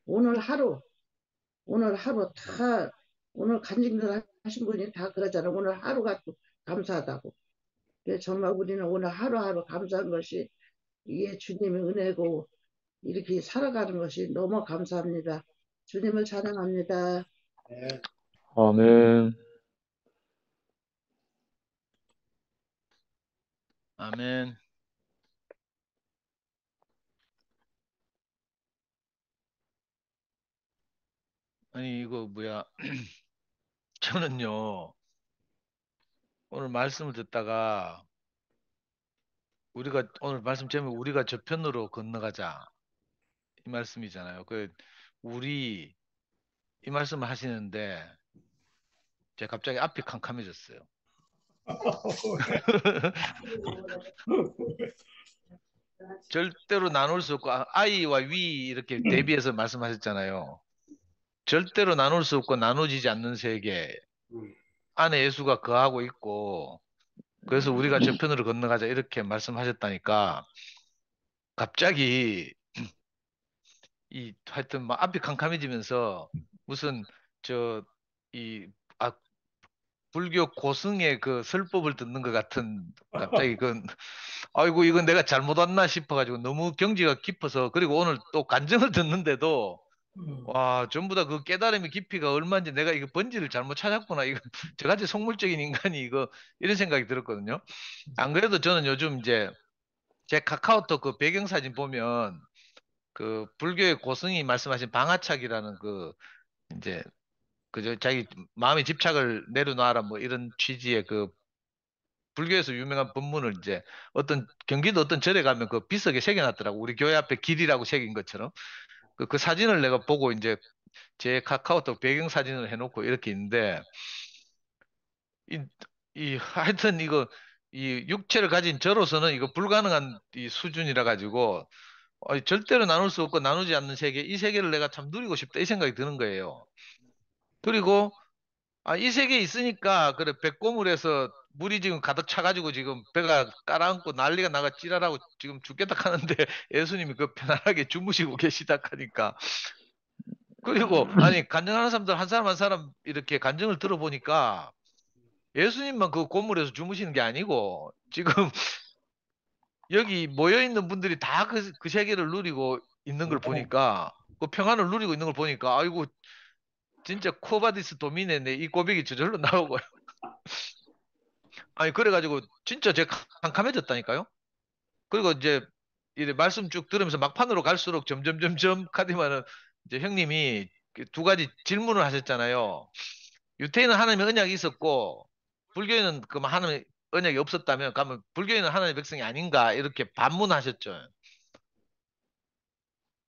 오늘 하루, 오늘 하루 다, 오늘 간증들 하신 분이 다 그러잖아요. 오늘 하루가 또 감사하다고. 그래서 정말 우리는 오늘 하루하루 감사한 것이 이게 주님의 은혜고 이렇게 살아가는 것이 너무 감사합니다. 주님을 찬양합니다. 아멘. 아멘. 아니, 이거 뭐야. 저는요, 오늘 말씀을 듣다가 우리가 오늘 말씀 제목 우리가 저편으로 건너가자 이 말씀이잖아요. 우리 이 말씀을 하시는데 제가 갑자기 앞이 캄캄해졌어요. 절대로 나눌 수 없고 아이와 위 이렇게 대비해서 말씀하셨잖아요. 절대로 나눌 수 없고 나눠지지 않는 세계 안에 예수가 거하고 있고 그래서 우리가 저편으로 건너가자 이렇게 말씀하셨다니까 갑자기 하여튼 막 앞이 캄캄해지면서 무슨 저 이 불교 고승의 그 설법을 듣는 것 같은 갑자기 아이고 이건 내가 잘못 왔나 싶어가지고 너무 경지가 깊어서 그리고 오늘 또 간증을 듣는데도 와 전부 다 그 깨달음의 깊이가 얼마인지 내가 이거 번지를 잘못 찾았구나 이거 저같이 속물적인 인간이 이거 이런 생각이 들었거든요. 안 그래도 저는 요즘 이제 제 카카오톡 그 배경사진 보면 그 불교의 고승이 말씀하신 방아착이라는 이제 그저 자기 마음의 집착을 내려놔라 뭐 이런 취지의 그 불교에서 유명한 법문을 이제 경기도 어떤 절에 가면 그 비석에 새겨놨더라고. 우리 교회 앞에 길이라고 새긴 것처럼. 그 사진을 내가 보고 이제 제 카카오톡 배경 사진을 해놓고 이렇게 있는데, 하여튼 이 육체를 가진 저로서는 이거 불가능한 이 수준이라 가지고, 절대로 나눌 수 없고 나누지 않는 세계, 이 세계를 내가 참 누리고 싶다 이 생각이 드는 거예요. 그리고 이 세계에 있으니까, 그래, 백고물에서 물이 지금 가득 차가지고 지금 배가 깔아앉고 난리가 나가 찌라라고 지금 죽겠다 하는데 예수님이 그 편안하게 주무시고 계시다 하니까. 그리고, 아니, 간증하는 사람들 한 사람 한 사람 이렇게 간증을 들어보니까 예수님만 그 고물에서 주무시는 게 아니고 지금 여기 모여있는 분들이 다 그 세계를 누리고 있는 걸 보니까 그 평안을 누리고 있는 걸 보니까 아이고, 진짜 코바디스 도미네네 이 고백이 저절로 나오고요. 아니 그래가지고 진짜 제가 캄캄해졌다니까요. 그리고 이제 이 말씀 쭉 들으면서 막판으로 갈수록 점점점점 카디만은 이제 형님이 그두 가지 질문을 하셨잖아요. 유태인은 하나님의 언약이 있었고 불교인은 그 하나님의 언약이 없었다면 그러면 불교인은 하나님의 백성이 아닌가 이렇게 반문하셨죠.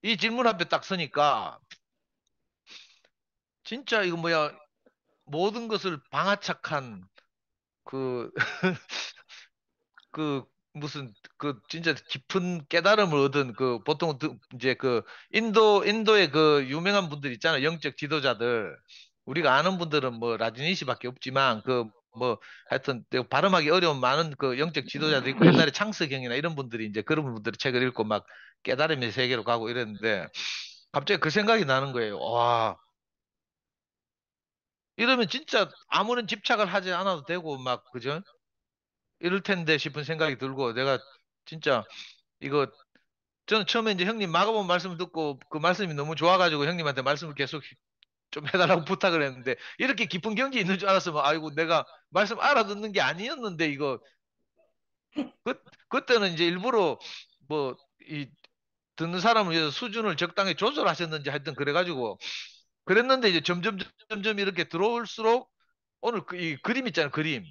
이 질문 앞에 딱 서니까 진짜 이거 뭐야 모든 것을 방아착한 그 무슨 진짜 깊은 깨달음을 얻은 보통 이제 인도의 그 유명한 분들 있잖아요. 영적 지도자들. 우리가 아는 분들은 뭐 라지니시밖에 없지만 뭐 하여튼 내가 발음하기 어려운 많은 그 영적 지도자도 있고 옛날에 창석형이나 이런 분들이 이제 그런 분들의 책을 읽고 막 깨달음의 세계로 가고 이랬는데 갑자기 그 생각이 나는 거예요. 와, 이러면 진짜 아무런 집착을 하지 않아도 되고 막 그죠? 이럴 텐데 싶은 생각이 들고 내가 진짜 이거 저는 처음에 이제 형님 마가본 말씀을 듣고 그 말씀이 너무 좋아가지고 형님한테 말씀을 계속 좀 해달라고 부탁을 했는데 이렇게 깊은 경지 있는 줄 알았으면 아이고 내가 말씀 알아듣는 게 아니었는데 이거 그때는 이제 일부러 뭐 이 듣는 사람을 위해서 수준을 적당히 조절하셨는지 하여튼 그래가지고 그랬는데 이제 점점 이렇게 들어올수록 오늘 이 그림 있잖아요 그림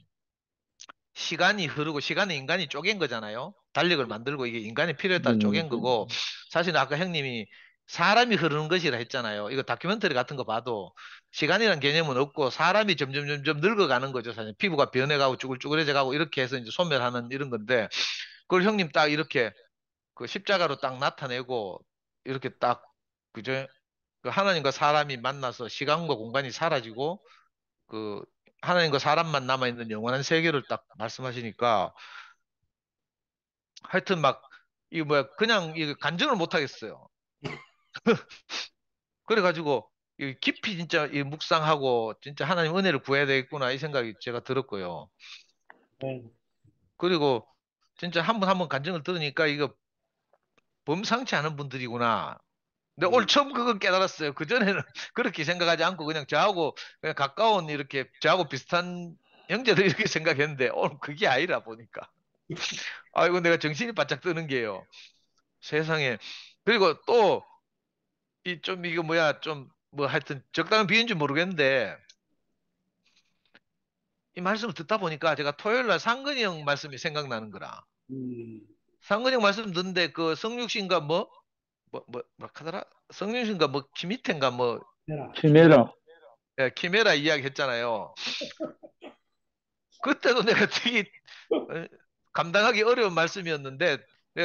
시간이 흐르고 시간은 인간이 쪼갠 거잖아요. 달력을 만들고 이게 인간의 필요에 따라 쪼갠 거고 사실 아까 형님이 사람이 흐르는 것이라 했잖아요. 이거 다큐멘터리 같은 거 봐도 시간이란 개념은 없고 사람이 점점 늙어가는 거죠. 사실 피부가 변해가고 쭈글쭈글해져 가고 이렇게 해서 이제 소멸하는 이런 건데 그걸 형님 딱 이렇게 그 십자가로 딱 나타내고 이렇게 딱 그죠? 그 하나님과 사람이 만나서 시간과 공간이 사라지고 그 하나님과 사람만 남아있는 영원한 세계를 딱 말씀하시니까 하여튼 막 이거 뭐야 그냥 이거 간증을 못 하겠어요. 그래가지고 이 깊이 진짜 이 묵상하고 진짜 하나님 은혜를 구해야 되겠구나 이 생각이 제가 들었고요. 네. 그리고 진짜 한 번 간증을 들으니까 이거 범상치 않은 분들이구나. 근데 오늘 처음 그걸 깨달았어요. 그전에는 그렇게 생각하지 않고 그냥 저하고 그냥 가까운 이렇게 저하고 비슷한 형제들 이렇게 생각했는데 오늘 그게 아니라 보니까 아이고 내가 정신이 바짝 뜨는 게요. 세상에. 그리고 또 이 좀 이거 뭐야 좀 뭐 하여튼 적당한 비유인지 모르겠는데 이 말씀을 듣다 보니까 제가 토요일 날 상근이 형 말씀이 생각나는 거라. 음, 상근이 형 말씀 듣는데 그 성육신가 뭐 하더라? 성육신가 뭐 키미텐가 뭐 해라. 키메라. 예, 키메라 이야기 했잖아요. 그때도 내가 되게 어, 감당하기 어려운 말씀이었는데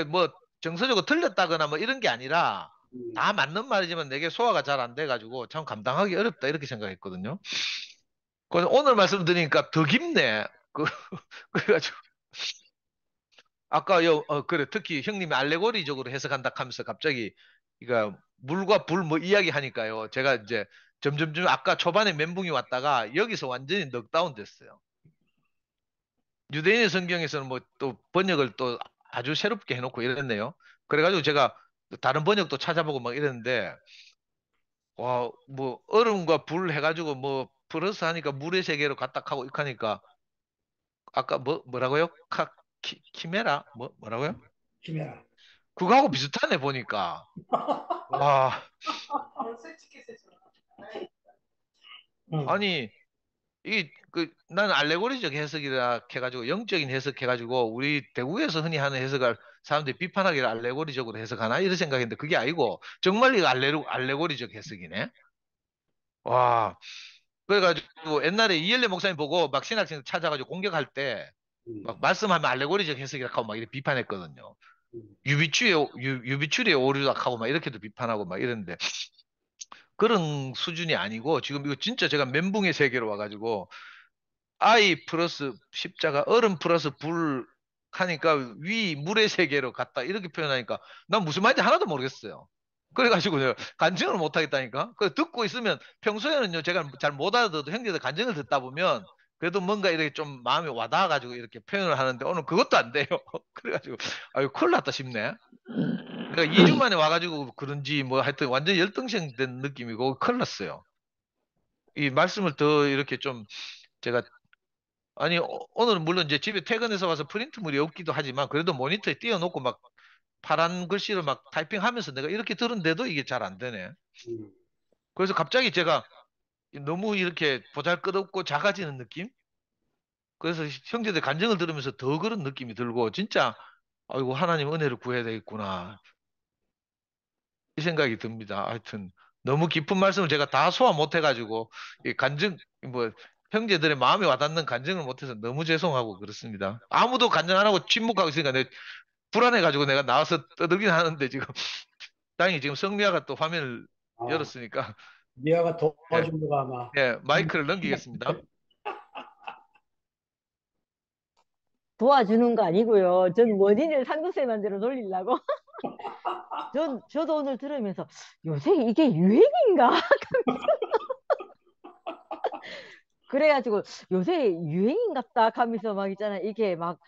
뭐 정서적으로 틀렸다거나 뭐 이런 게 아니라 음, 다 맞는 말이지만 내게 소화가 잘 안 돼가지고 참 감당하기 어렵다 이렇게 생각했거든요. 그래서 오늘 말씀 드리니까 더 깊네. 그, 그래가지고 아까 그래 특히 형님이 알레고리적으로 해석한다 하면서 갑자기 그러니까 물과 불 뭐 이야기 하니까요. 제가 이제 점점점 아까 초반에 멘붕이 왔다가 여기서 완전히 넉다운 됐어요. 유대인의 성경에서는 뭐 또 번역을 또 아주 새롭게 해놓고 이랬네요. 그래가지고 제가 다른 번역도 찾아보고 막 이랬는데 와 뭐 얼음과 불 해가지고 뭐 플러스 하니까 물의 세계로 갔다 하고 이렇게 하니까 아까 뭐라고요? 키메라 뭐라고요? 김해라. 그거하고 비슷하네 보니까 와 응, 아니 이 그 나는 알레고리적 해석이라 해가지고 영적인 해석 해가지고 우리 대국에서 흔히 하는 해석을 사람들이 비판하기를 알레고리적으로 해석하나 이런 생각했는데 그게 아니고 정말 이거 알레고리적 해석이네. 와 그래가지고 옛날에 이엘레 목사님 보고 막 신학생 찾아가지고 공격할 때 응, 막 말씀하면 알레고리적 해석이라고 하고 막 이렇게 비판했거든요. 응, 유비추리의 오류다 하고 막 이렇게도 비판하고 막 이랬는데 그런 수준이 아니고 지금 이거 진짜 제가 멘붕의 세계로 와가지고 아이 플러스 십자가 얼음 플러스 불 하니까 위 물의 세계로 갔다 이렇게 표현하니까 난 무슨 말인지 하나도 모르겠어요. 그래가지고 내가 간증을 못 하겠다니까. 그 듣고 있으면 평소에는요 제가 잘 못 알아들어도 형제들 간증을 듣다 보면 그래도 뭔가 이렇게 좀 마음이 와닿아가지고 이렇게 표현을 하는데 오늘 그것도 안 돼요. 그래가지고 아유 큰일 났다 싶네. 내가 2주 만에 와가지고 그런지 뭐 하여튼 완전 열등생 된 느낌이고 큰일 났어요. 이 말씀을 더 이렇게 좀 제가 아니 오늘은 물론 이제 집에 퇴근해서 와서 프린트물이 없기도 하지만 그래도 모니터에 띄워놓고 막 파란 글씨를 막 타이핑하면서 내가 이렇게 들은데도 이게 잘 안 되네. 응. 그래서 갑자기 제가 너무 이렇게 보잘것없고 작아지는 느낌? 그래서 형제들 간증을 들으면서 더 그런 느낌이 들고 진짜 아이고 하나님 은혜를 구해야 되겠구나 이 생각이 듭니다. 하여튼 너무 깊은 말씀을 제가 다 소화 못 해가지고 이 간증 뭐 형제들의 마음에 와닿는 간증을 못해서 너무 죄송하고 그렇습니다. 아무도 간증 안 하고 침묵하고 있으니까 내가 불안해가지고 내가 나와서 떠들긴 하는데 지금 다행히 지금 성미아가 또 화면을 아, 열었으니까 미아가 예, 도와준 거가 아마. 예, 마이크를 넘기겠습니다. 도와주는 거 아니고요. 전 원인을 상도쌤한테로 돌리려고. 저도 오늘 들으면서 요새 이게 유행인가? 그래가지고 요새 유행인갑다 하면서 막 있잖아. 이게 막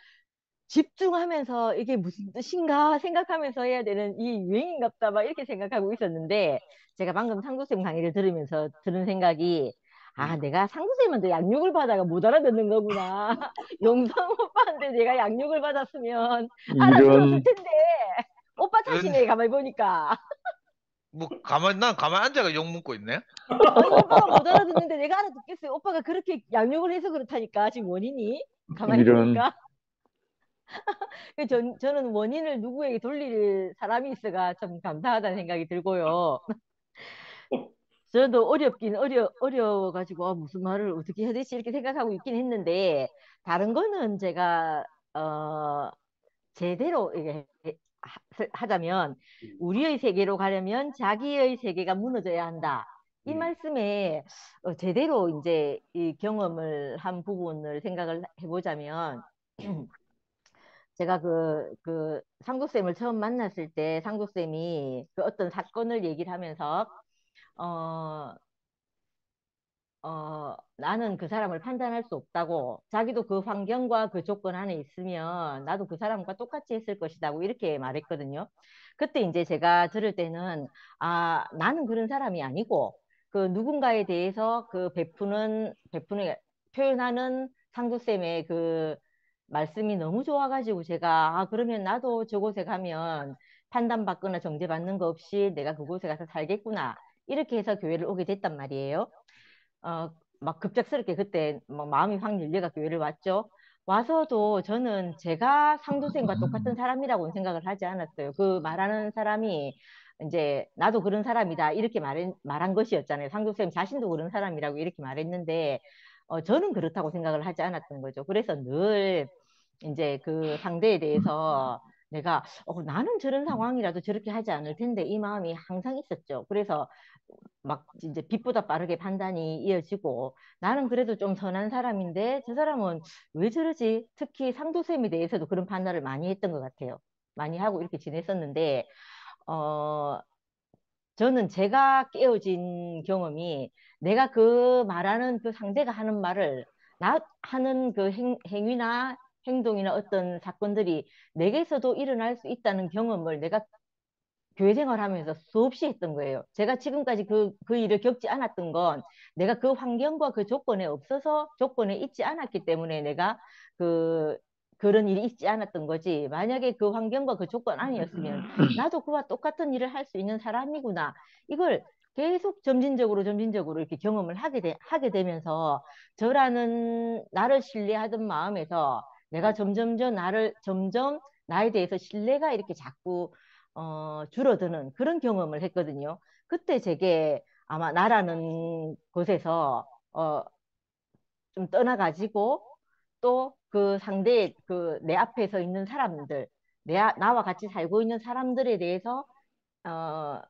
집중하면서 이게 무슨 뜻인가 생각하면서 해야 되는 이 유행인갑다 막 이렇게 생각하고 있었는데 제가 방금 상도쌤 강의를 들으면서 드는 생각이 아, 내가 상도쌤한테 양육을 받아가 못 알아듣는 거구나. 용성 오빠한테 내가 양육을 받았으면 알아들었을 이런, 텐데. 오빠 은, 탓이네, 가만히 보니까. 난 가만 앉아가 욕 먹고 있네. 아니, 오빠가 못 알아듣는데 내가 알아듣겠어요. 오빠가 그렇게 양육을 해서 그렇다니까, 지금 원인이. 가만히 이런, 보니까. 저는 원인을 누구에게 돌릴 사람이 있어가 참 감사하다는 생각이 들고요. 저도 어려워가지고, 무슨 말을 어떻게 해야 되지? 이렇게 생각하고 있긴 했는데, 다른 거는 제가, 제대로 이게 하자면, 우리의 세계로 가려면 자기의 세계가 무너져야 한다. 이 말씀에 제대로 이제 이 경험을 한 부분을 생각을 해보자면, 제가 그 상도쌤을 처음 만났을 때 상도쌤이 그 어떤 사건을 얘기를 하면서 어, 나는 그 사람을 판단할 수 없다고 자기도 그 환경과 그 조건 안에 있으면 나도 그 사람과 똑같이 했을 것이라고 이렇게 말했거든요. 그때 이제 제가 들을 때는 아, 나는 그런 사람이 아니고 그 누군가에 대해서 그 베푸는 표현하는 상도쌤의 그 말씀이 너무 좋아가지고 제가 아, 그러면 나도 저곳에 가면 판단받거나 정죄받는 거 없이 내가 그곳에 가서 살겠구나. 이렇게 해서 교회를 오게 됐단 말이에요. 어, 막 급작스럽게 그때 막 마음이 확 열려가 교회를 왔죠. 와서도 저는 제가 상도생과 똑같은 사람이라고는 생각을 하지 않았어요. 그 말하는 사람이 이제 나도 그런 사람이다 이렇게 말한 것이었잖아요. 상도생 자신도 그런 사람이라고 이렇게 말했는데 저는 그렇다고 생각을 하지 않았던 거죠. 그래서 늘 이제 그 상대에 대해서 내가 나는 저런 상황이라도 저렇게 하지 않을 텐데 이 마음이 항상 있었죠. 그래서 막 이제 빛보다 빠르게 판단이 이어지고 나는 그래도 좀 선한 사람인데 저 사람은 왜 저러지? 특히 상도쌤에 대해서도 그런 판단을 많이 했던 것 같아요. 많이 하고 이렇게 지냈었는데 어 저는 제가 깨어진 경험이 내가 그 말하는 그 상대가 하는 말을 나 하는 그 행위나 행동이나 어떤 사건들이 내게서도 일어날 수 있다는 경험을 내가 교회 생활하면서 수없이 했던 거예요. 제가 지금까지 그 일을 겪지 않았던 건 내가 그 환경과 그 조건에 없어서 조건에 있지 않았기 때문에 내가 그 그런 일이 있지 않았던 거지. 만약에 그 환경과 그 조건 아니었으면 나도 그와 똑같은 일을 할 수 있는 사람이구나. 이걸 계속 점진적으로 이렇게 경험을 하게 되면서 저라는 나를 신뢰하던 마음에서 내가 점점 나에 대해서 신뢰가 이렇게 자꾸 줄어드는 그런 경험을 했거든요. 그때 제게 아마 나라는 곳에서 좀 떠나가지고 또 그 상대 그 내 앞에 서 있는 사람들 나와 같이 살고 있는 사람들에 대해서 어,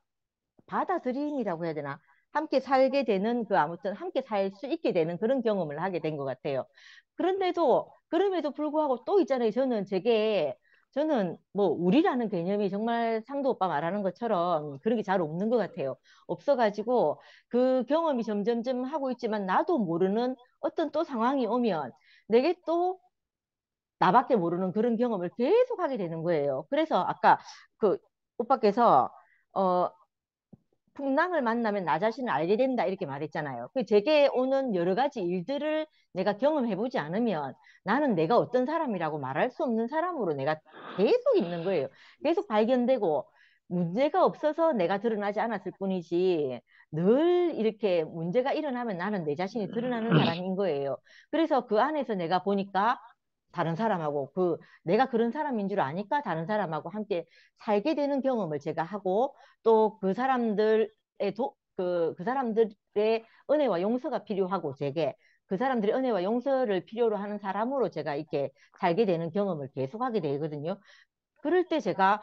받아들임이라고 해야 되나? 함께 살게 되는 그 아무튼 함께 살 수 있게 되는 그런 경험을 하게 된 것 같아요. 그럼에도 불구하고 또 있잖아요. 저는 뭐 우리라는 개념이 정말 상도 오빠 말하는 것처럼 그런 게 잘 없는 것 같아요. 없어가지고 그 경험이 점점점 하고 있지만 나도 모르는 어떤 또 상황이 오면 내게 또 나밖에 모르는 그런 경험을 계속 하게 되는 거예요. 그래서 아까 그 오빠께서 어 풍랑을 만나면 나 자신을 알게 된다 이렇게 말했잖아요. 그 제게 오는 여러 가지 일들을 내가 경험해보지 않으면 나는 내가 어떤 사람이라고 말할 수 없는 사람으로 내가 계속 있는 거예요. 계속 발견되고 문제가 없어서 내가 드러나지 않았을 뿐이지 늘 이렇게 문제가 일어나면 나는 내 자신이 드러나는 사람인 거예요. 그래서 그 안에서 내가 보니까 다른 사람하고 내가 그런 사람인 줄 아니까 다른 사람하고 함께 살게 되는 경험을 제가 하고 또 그 사람들의 은혜와 용서가 필요하고 제게 그 사람들의 은혜와 용서를 필요로 하는 사람으로 제가 이렇게 살게 되는 경험을 계속하게 되거든요. 그럴 때 제가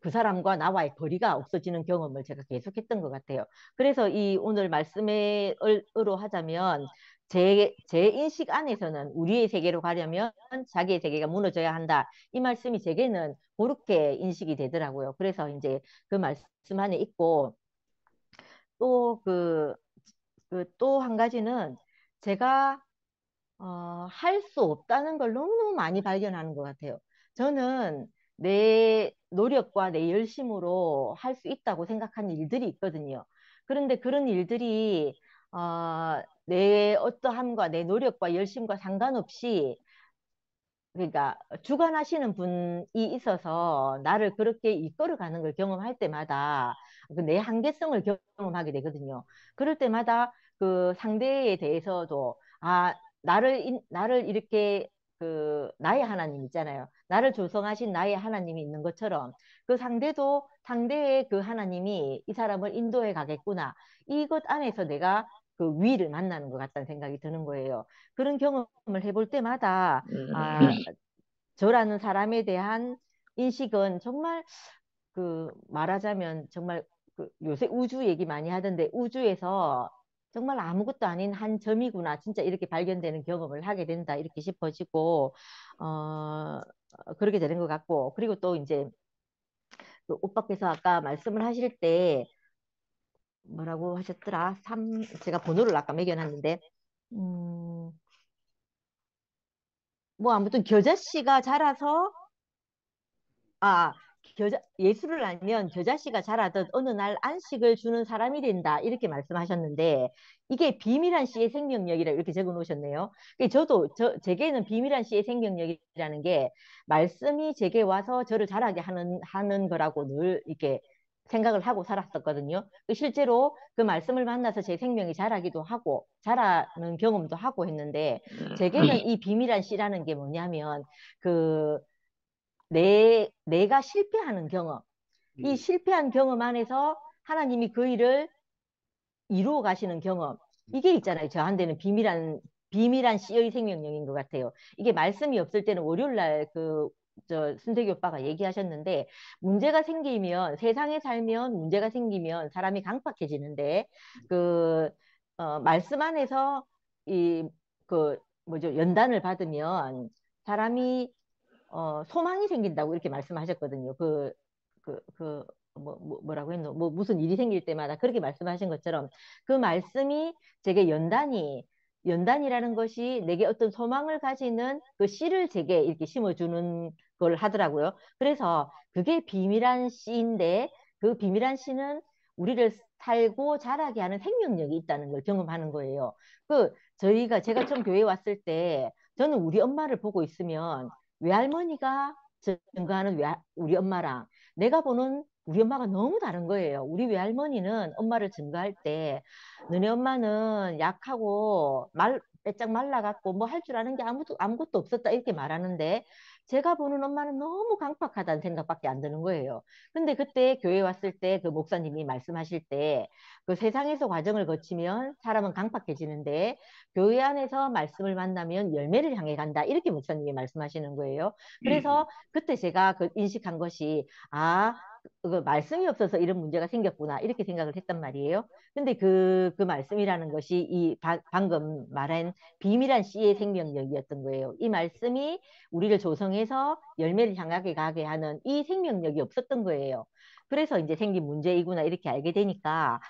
그 사람과 나와의 거리가 없어지는 경험을 제가 계속했던 것 같아요. 그래서 이 오늘 말씀에 으로 하자면 제 인식 안에서는 우리의 세계로 가려면 자기의 세계가 무너져야 한다. 이 말씀이 제게는 그렇게 인식이 되더라고요. 그래서 이제 그 말씀 안에 있고, 또 또 한 가지는 제가 할 수 없다는 걸 너무너무 많이 발견하는 것 같아요. 저는 내 노력과 내 열심으로 할 수 있다고 생각하는 일들이 있거든요. 그런데 그런 일들이 내 어떠함과 내 노력과 열심과 상관없이, 그러니까 주관하시는 분이 있어서 나를 그렇게 이끌어가는 걸 경험할 때마다 그내 한계성을 경험하게 되거든요. 그럴 때마다 그 상대에 대해서도 나를 이렇게 나의 하나님 있잖아요. 나를 조성하신 나의 하나님이 있는 것처럼 그 상대도 상대의 그 하나님이 이 사람을 인도해 가겠구나. 이것 안에서 내가 그 위를 만나는 것 같다는 생각이 드는 거예요. 그런 경험을 해볼 때마다 저라는 사람에 대한 인식은 정말 말하자면 정말 요새 우주 얘기 많이 하던데 우주에서 정말 아무것도 아닌 한 점이구나. 진짜 이렇게 발견되는 경험을 하게 된다. 이렇게 싶어지고, 그렇게 되는 것 같고. 그리고 또 이제 그 오빠께서 아까 말씀을 하실 때 뭐라고 하셨더라? 제가 번호를 아까 매겨놨는데, 음, 뭐 아무튼 겨자씨가 자라서 아, 예수를 알면 겨자씨가 자라듯 어느 날 안식을 주는 사람이 된다. 이렇게 말씀하셨는데, 이게 비밀한 씨의 생명력이라 이렇게 적어 놓으셨네요. 제게는 비밀한 씨의 생명력이라는 게, 말씀이 제게 와서 저를 자라게 하는 거라고 늘 이렇게 생각을 하고 살았었거든요. 실제로 그 말씀을 만나서 제 생명이 자라기도 하고, 자라는 경험도 하고 했는데, 제게는 이 비밀한 씨라는 게 뭐냐면, 그, 내가 실패하는 경험, 이 실패한 경험 안에서 하나님이 그 일을 이루어 가시는 경험, 이게 있잖아요. 저한테는 비밀한 씨의 생명력인 것 같아요. 이게 말씀이 없을 때는 월요일 날 순택이 오빠가 얘기하셨는데, 세상에 살면 문제가 생기면 사람이 강팍해지는데, 말씀 안에서 연단을 받으면 사람이 소망이 생긴다고 이렇게 말씀하셨거든요. 뭐라고 했노? 무슨 일이 생길 때마다 그렇게 말씀하신 것처럼 그 말씀이 제게 연단이라는 것이 내게 어떤 소망을 가지는 그 씨를 제게 이렇게 심어주는 걸 하더라고요. 그래서 그게 비밀한 씨인데 그 비밀한 씨는 우리를 살고 자라게 하는 생명력이 있다는 걸 경험하는 거예요. 제가 처음 교회 왔을 때 저는 우리 엄마를 보고 있으면 외할머니가 증거하는 우리 엄마랑 내가 보는 우리 엄마가 너무 다른 거예요. 우리 외할머니는 엄마를 증거할 때 너네 엄마는 약하고 빼짝 말라갖고 뭐 할 줄 아는 게 아무것도 없었다 이렇게 말하는데 제가 보는 엄마는 너무 강팍하다는 생각밖에 안 드는 거예요. 근데 그때 교회 왔을 때 그 목사님이 말씀하실 때 그 세상에서 과정을 거치면 사람은 강팍해지는데 교회 안에서 말씀을 만나면 열매를 향해 간다. 이렇게 목사님이 말씀하시는 거예요. 그래서 그때 제가 인식한 것이 말씀이 없어서 이런 문제가 생겼구나. 이렇게 생각을 했단 말이에요. 근데 그 말씀이라는 것이 방금 말한 비밀한 씨의 생명력이었던 거예요. 이 말씀이 우리를 조성해서 열매를 향하게 가게 하는 이 생명력이 없었던 거예요. 그래서 이제 생긴 문제이구나 이렇게 알게 되니까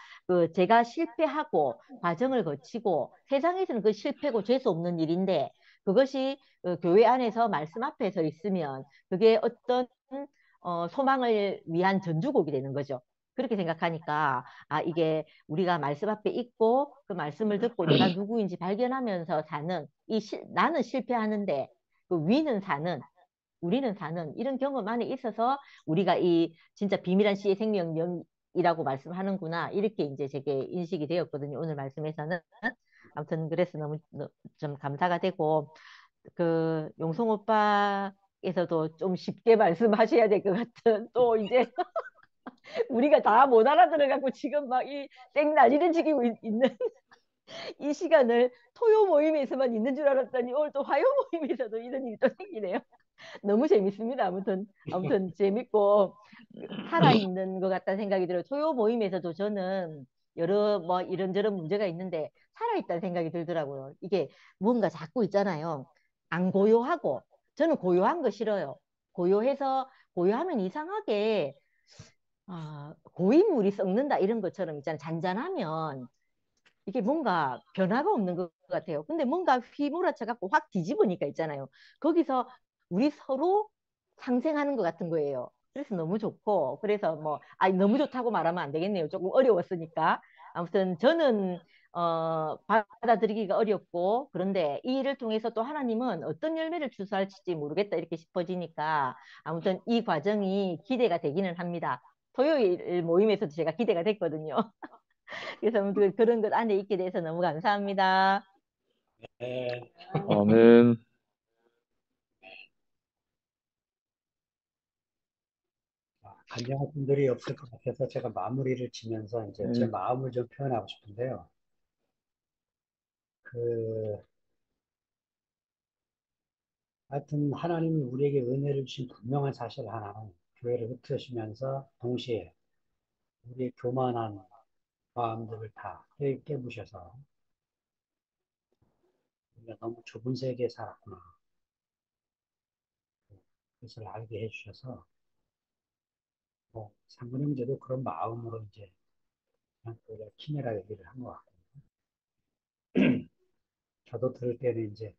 제가 실패하고 과정을 거치고 세상에서는 그 실패고 재수 없는 일인데 그것이 교회 안에서 말씀 앞에 서 있으면 그게 어떤 소망을 위한 전주곡이 되는 거죠. 그렇게 생각하니까 이게 우리가 말씀 앞에 있고 그 말씀을 듣고 내가 누구인지 발견하면서 사는 나는 실패하는데 우리는 사는 이런 경험 안에 있어서 우리가 이 진짜 비밀한 씨의 생명력이라고 말씀하는구나 이렇게 이제 제게 인식이 되었거든요. 오늘 말씀에서는 아무튼 그래서 너무 좀 감사가 되고 용성 오빠에서도 좀 쉽게 말씀하셔야 될 것 같은 또 이제 우리가 다 못 알아들어갖고 지금 막 이 생나지를 지기고 있는 이 시간을 토요 모임에서만 있는 줄 알았더니 오늘 또 화요 모임에서도 이런 일이 또 생기네요. 너무 재밌습니다. 아무튼 재밌고 살아있는 것 같다는 생각이 들어요. 토요 모임에서도 저는 여러 이런저런 문제가 있는데 살아있다는 생각이 들더라고요. 이게 뭔가 자꾸 있잖아요. 안 고요하고, 저는 고요한 거 싫어요. 고요해서, 고요하면 이상하게, 고인물이 썩는다 이런 것처럼 있잖아요. 잔잔하면 이게 뭔가 변화가 없는 것 같아요. 근데 뭔가 휘몰아쳐 갖고 확 뒤집으니까 있잖아요. 거기서 우리 서로 상생하는 것 같은 거예요. 그래서 너무 좋고, 그래서 뭐, 너무 좋다고 말하면 안 되겠네요. 조금 어려웠으니까. 아무튼 저는, 받아들이기가 어렵고, 그런데 이 일을 통해서 또 하나님은 어떤 열매를 주사할지 모르겠다, 이렇게 싶어지니까, 아무튼 이 과정이 기대가 되기는 합니다. 토요일 모임에서도 제가 기대가 됐거든요. 그래서 아무튼 그런 것 안에 있게 돼서 너무 감사합니다. 네. 아멘. 간증할 분들이 없을 것 같아서 제가 마무리를 지면서 이제 제 마음을 좀 표현하고 싶은데요. 그, 하여튼 하나님이 우리에게 은혜를 주신 분명한 사실 하나는 교회를 흩으시면서 동시에 우리의 교만한 마음들을 다 깨부셔서 우리가 너무 좁은 세계에 살았구나. 그것을 알게 해주셔서 뭐 상근 형제도 그런 마음으로 이제 그냥 우리가 키메라 얘기를 한 것 같고 저도 들을 때는 이제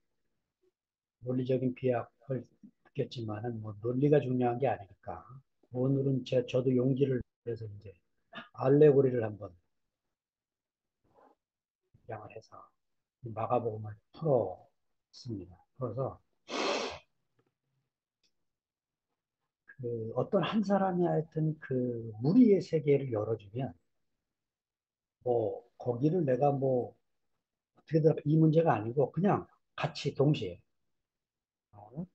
논리적인 비약을 듣겠지만은 뭐 논리가 중요한 게 아니니까 오늘은 저도 용기를 내서 이제 알레고리를 한번 양을 해서 마가복음을 풀었습니다. 풀어서 그 어떤 한 사람이 하여튼 그 무리의 세계를 열어주면 뭐 거기를 내가 뭐 어떻게든 이 문제가 아니고 그냥 같이 동시에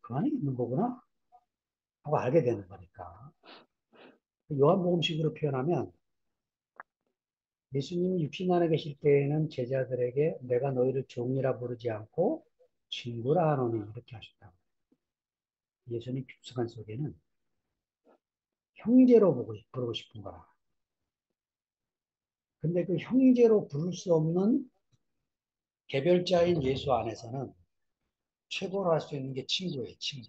그 안에 있는 거구나 하고 알게 되는 거니까 요한복음식으로 표현하면 예수님이 육신 안에 계실 때에는 제자들에게 내가 너희를 종이라 부르지 않고 친구라 하노니 이렇게 하셨다고. 예수님 깊숙한 속에는 형제로 부르고 싶은 거라. 근데 그 형제로 부를 수 없는 개별자인 예수 안에서는 최고로 할 수 있는 게 친구예요, 친구.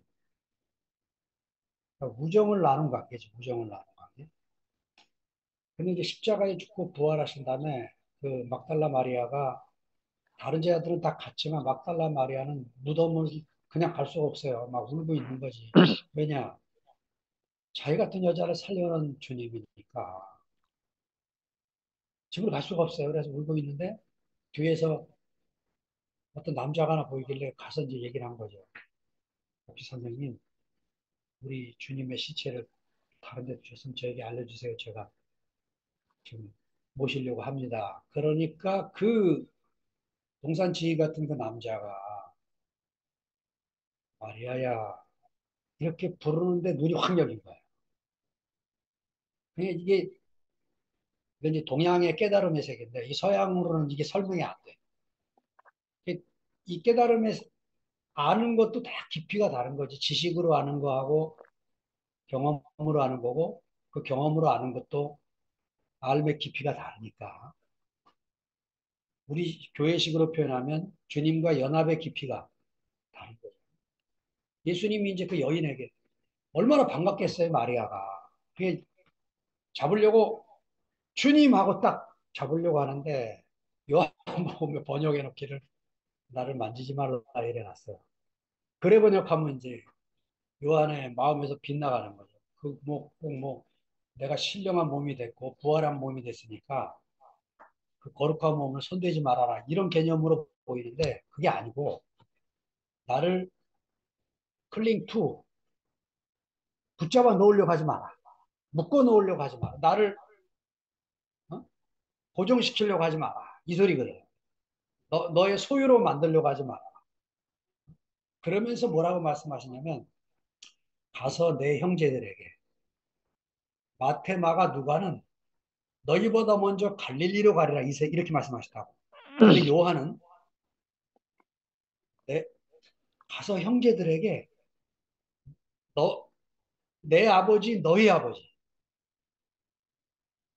그러니까 우정을 나눈 관계죠, 우정을 나눈 관계. 근데 이제 십자가에 죽고 부활하신 다음에 그 막달라 마리아가 다른 제자들은 다 갔지만 막달라 마리아는 무덤을 그냥 갈 수가 없어요. 막 울고 있는 거지. 왜냐? 자기 같은 여자를 살려는 주님이니까 집으로 갈 수가 없어요. 그래서 울고 있는데 뒤에서 어떤 남자가 하나 보이길래 가서 이제 얘기를 한 거죠. 혹시 선생님, 우리 주님의 시체를 다른 데 두셨으면 저에게 알려주세요. 제가 지금 모시려고 합니다. 그러니까 그 동산지휘 같은 그 남자가 마리아야 이렇게 부르는데 눈이 확 열린 거예요. 이게 이제 동양의 깨달음의 세계인데 이 서양으로는 이게 설명이 안 돼. 이 깨달음의 아는 것도 다 깊이가 다른 거지. 지식으로 아는 거하고 경험으로 아는 거고 그 경험으로 아는 것도 삶의 깊이가 다르니까 우리 교회식으로 표현하면 주님과 연합의 깊이가 다른 거죠. 예수님이 이제 그 여인에게 얼마나 반갑겠어요, 마리아가. 그게 잡으려고 주님하고 딱 잡으려고 하는데 요한복음 번역해 놓기를 나를 만지지 말라 이래 놨어요. 그래 번역하면 이제 요한의 마음에서 빗나가는 거죠. 그 뭐 꼭 뭐 내가 신령한 몸이 됐고 부활한 몸이 됐으니까 그 거룩한 몸을 손대지 말아라 이런 개념으로 보이는데 그게 아니고 나를 클링 투 붙잡아 놓으려고 하지 마라. 묶어 놓으려고 하지 마라. 나를 어? 고정시키려고 하지 마라. 이 소리거든. 너의 소유로 만들려고 하지 마라. 그러면서 뭐라고 말씀하시냐면 가서 내 형제들에게 마테마가 누가는 너희보다 먼저 갈릴리로 가리라 이렇게 말씀하셨다고. 근데 요한은 가서 형제들에게 너, 내 아버지 너희 아버지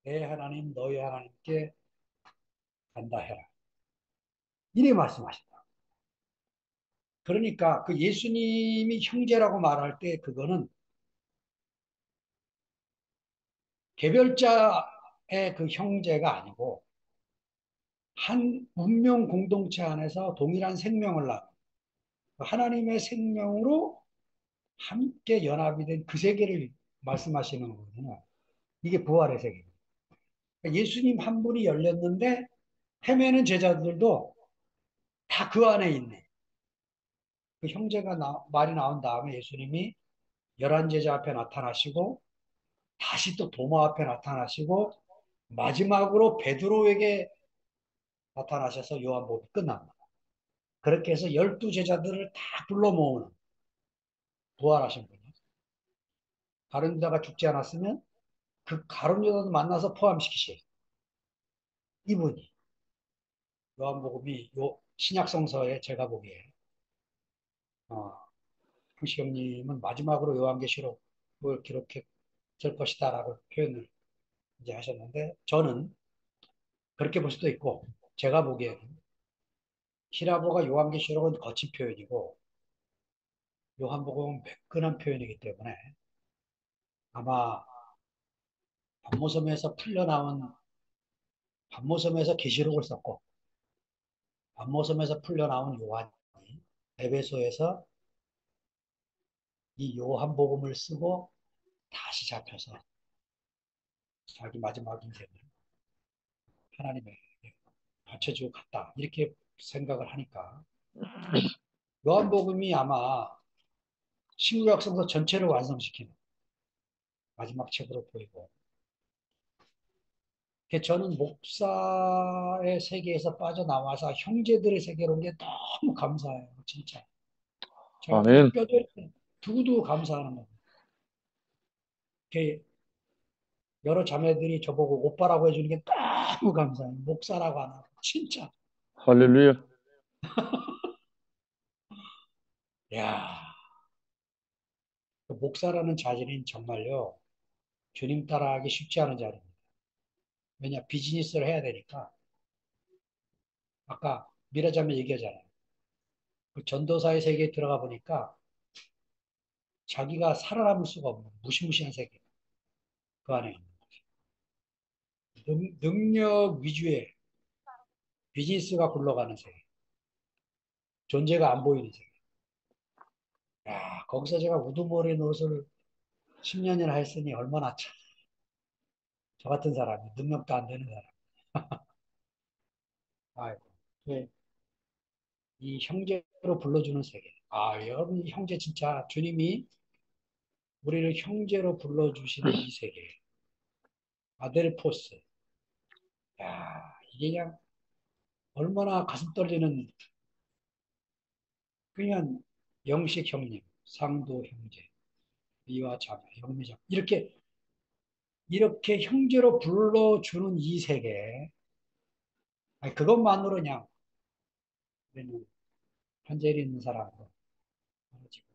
내 하나님 너희 하나님께 간다 해라. 이래 말씀하신다. 그러니까 그 예수님이 형제라고 말할 때 그거는 개별자의 그 형제가 아니고 한 운명 공동체 안에서 동일한 생명을 낳은 하나님의 생명으로 함께 연합이 된 그 세계를 말씀하시는 거거든요. 이게 부활의 세계입니다. 그러니까 예수님 한 분이 열렸는데 헤매는 제자들도 다 그 안에 있네. 그 형제가 말이 나온 다음에 예수님이 11제자 앞에 나타나시고 다시 또 도마 앞에 나타나시고 마지막으로 베드로에게 나타나셔서 요한복음이 끝납니다. 그렇게 해서 12제자들을 다 불러 모으는 부활하신 분이에요. 가룟 유다가 죽지 않았으면 그 가룟 유다도 만나서 포함시키셔요. 이분이 요한복음이 요 신약 성서에 제가 보기에 형식형님은 마지막으로 요한계시록을 기록해 줄 것이다라고 표현을 이제 하셨는데 저는 그렇게 볼 수도 있고 제가 보기에는 히라보가 요한계시록은 거친 표현이고 요한복음은 매끈한 표현이기 때문에 아마 반모섬에서 풀려나온 반모섬에서 계시록을 썼고 반모섬에서 풀려나온 요한이 에베소에서 이 요한복음을 쓰고 다시 잡혀서 자기 마지막 인생을 하나님에게 바쳐주고 갔다 이렇게 생각을 하니까 요한복음이 아마 신구약성서 전체를 완성시키는 마지막 책으로 보이고 저는 목사의 세계에서 빠져나와서 형제들의 세계로 온 게 너무 감사해요. 진짜. 제가 아멘. 뼈저리 두고두고 감사하는 거예요. 여러 자매들이 저보고 오빠라고 해주는 게 너무 감사해요. 목사라고 안 하고. 진짜. 할렐루야. 야, 그 목사라는 자질은 정말요. 주님 따라하기 쉽지 않은 자리입니다. 왜냐, 비즈니스를 해야 되니까. 아까 미라자매 얘기하잖아요. 그 전도사의 세계에 들어가 보니까 자기가 살아남을 수가 없는 무시무시한 세계. 그 안에 있는 능력 위주의 비즈니스가 굴러가는 세계. 존재가 안 보이는 세계. 야, 거기서 제가 우두머리 노릇을 10년이나 했으니 얼마나 참, 저 같은 사람이, 능력도 안 되는 사람. 아이고, 예, 이 형제로 불러주는 세계. 아, 여러분, 이 형제 진짜 주님이 우리를 형제로 불러주시는 이 세계. 아델포스. 야, 이게 그냥 얼마나 가슴 떨리는 그냥 영식 형님, 상도 형제, 미화 자매, 영미자 이렇게 형제로 불러주는 이 세계. 아니, 그것만으로 그냥 우리는 한자리에 있는 사람으로 지금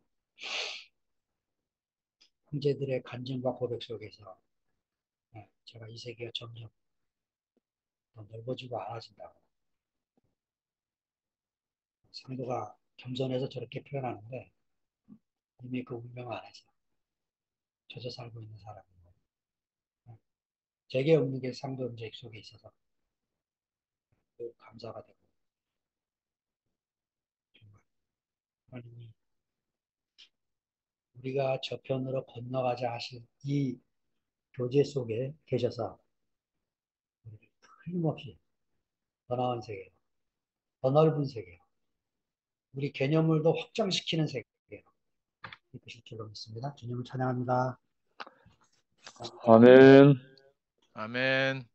형제들의 간증과 고백 속에서 제가 이 세계가 점점 더 넓어지고 알아진다고 상도가 겸손해서 저렇게 표현하는데 이미 그 운명 안에서 젖어 살고 있는 사람이고 제게 없는 게 상도 음식 속에 있어서 그 감사가 되고 정말 하나님이 우리가 저편으로 건너가자 하신 이 교제 속에 계셔서 우리를 틀림없이 더 나은 세계, 더 넓은 세계, 우리 개념을도 확장시키는 세계 이끄실 줄로 믿습니다. 주님을 찬양합니다. 아멘. 아멘.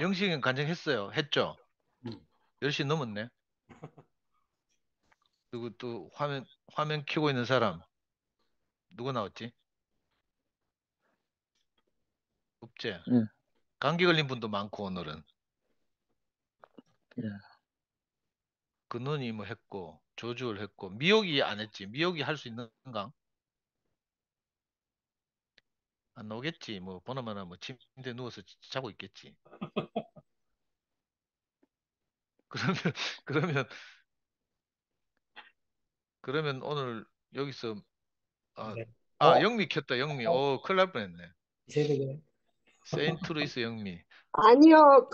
영식이 간증했어요. 했죠? 10시 넘었네. 그리고 또 화면 켜고 있는 사람 누구 나왔지? 없지? 예. 감기 걸린 분도 많고 오늘은. 예. 근원이 뭐 했고 조주를 했고 미역이 안 했지. 미역이 할 수 있는가? 안 나오겠지. 뭐 보나마나 뭐 침대에 누워서 자고 있겠지. 그러면 그러면 그러면 오늘 여기서 아, 네. 영미 켰다. 영미. 어, 큰일 날 뻔했네. 이 새벽에. 세인트루이스 영미. 아니요,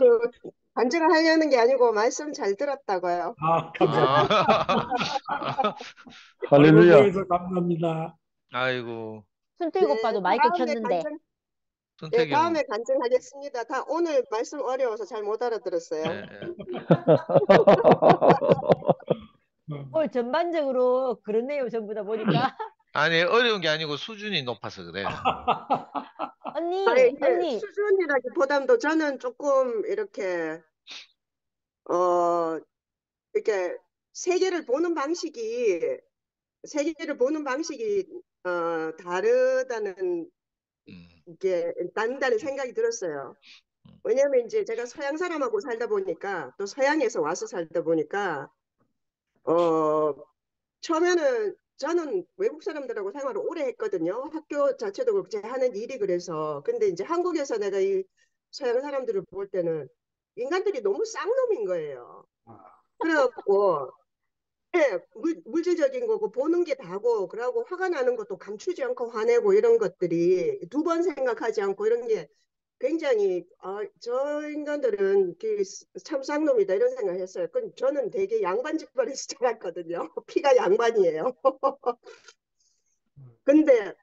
간증을 하려는 게 아니고 말씀 잘 들었다고요. 아, 감사합니다. 아, 얼굴 할렐루야. 보여서 감사합니다. 아이고, 순택 네, 오빠도 마이크 다음에 켰는데. 네, 선택이 형. 다음에 간증하겠습니다. 오늘 말씀 어려워서 잘 못 알아들었어요. 예, 예. 오늘 전반적으로 그렇네요. 전부 다 보니까. 아니, 어려운 게 아니고 수준이 높아서 그래. 언니, 아니, 이게 언니. 수준이라기보다도 저는 조금 이렇게, 이렇게 세계를 보는 방식이, 다르다는 음, 게 난다는 생각이 들었어요. 음, 왜냐하면 이제 제가 서양 사람하고 살다 보니까 또 서양에서 와서 살다 보니까 어 처음에는 저는 외국 사람들하고 생활을 오래 했거든요. 학교 자체도 그렇고 제가 하는 일이 그래서 근데 이제 한국에서 내가 이 서양 사람들을 볼 때는 인간들이 너무 쌍놈인 거예요. 그래갖고 예, 물질적인 거고 보는 게 다고 그러고 화가 나는 것도 감추지 않고 화내고 이런 것들이 두 번 생각하지 않고 이런 게 굉장히 저 인간들은 참 쌍놈이다 이런 생각을 했어요. 저는 되게 양반 집안에서 자랐거든요. 피가 양반이에요. 근데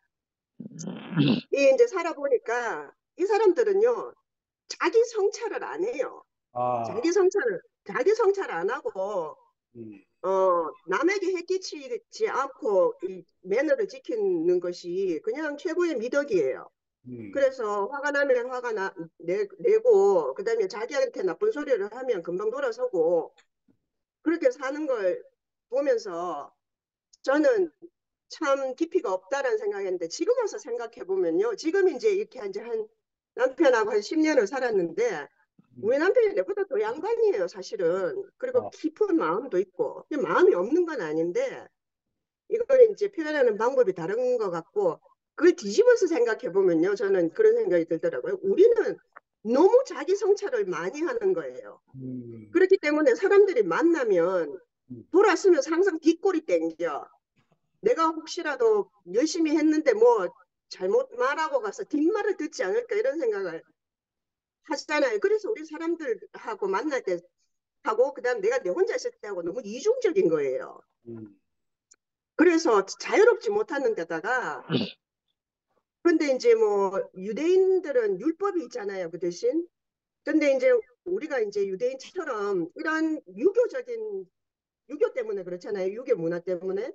이 이제 살아보니까 이 사람들은요 자기 성찰을 안 해요. 아, 자기 성찰 안 하고 음, 남에게 해끼치지 않고 이 매너를 지키는 것이 그냥 최고의 미덕이에요. 음, 그래서 화가 나면 내고 그다음에 자기한테 나쁜 소리를 하면 금방 돌아서고 그렇게 사는 걸 보면서 저는 참 깊이가 없다라는 생각했는데 지금 와서 생각해 보면요. 지금 이제 이렇게 이제 한 남편하고 한 10년을 살았는데 우리 남편이 내보다 더 양반이에요, 사실은. 그리고 아, 깊은 마음도 있고 마음이 없는 건 아닌데 이걸 이제 표현하는 방법이 다른 것 같고 그걸 뒤집어서 생각해 보면요. 저는 그런 생각이 들더라고요. 우리는 너무 자기 성찰을 많이 하는 거예요. 음, 그렇기 때문에 사람들이 만나면 돌아서면 항상 뒷골이 땡겨. 내가 혹시라도 열심히 했는데 뭐 잘못 말하고 가서 뒷말을 듣지 않을까 이런 생각을 하잖아요. 그래서 우리 사람들하고 만날 때 하고 그다음 내가 내 혼자 있을 때하고 너무 이중적인 거예요. 음, 그래서 자유롭지 못하는 데다가 근데 이제 뭐 유대인들은 율법이 있잖아요. 그 대신. 근데 이제 우리가 이제 유대인처럼 이런 유교 때문에 그렇잖아요. 유교 문화 때문에.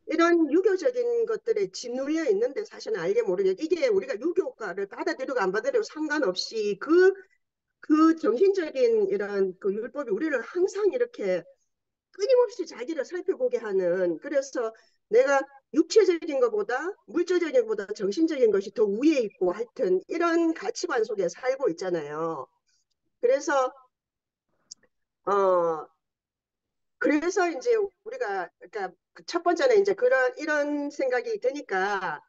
이런 유교적인 것들에 짓눌려 있는데 사실은 알게 모르게 이게 우리가 유교과를 받아들이고 안 받아들이고 상관없이 그 정신적인 이런 그 율법이 우리를 항상 이렇게 끊임없이 자기를 살펴보게 하는 그래서 내가 육체적인 것보다 물질적인 것보다 정신적인 것이 더 위에 있고 하여튼 이런 가치관 속에 살고 있잖아요. 그래서 어 그래서 이제 우리가 그러니까 첫 번째는 이제 이런 생각이 드니까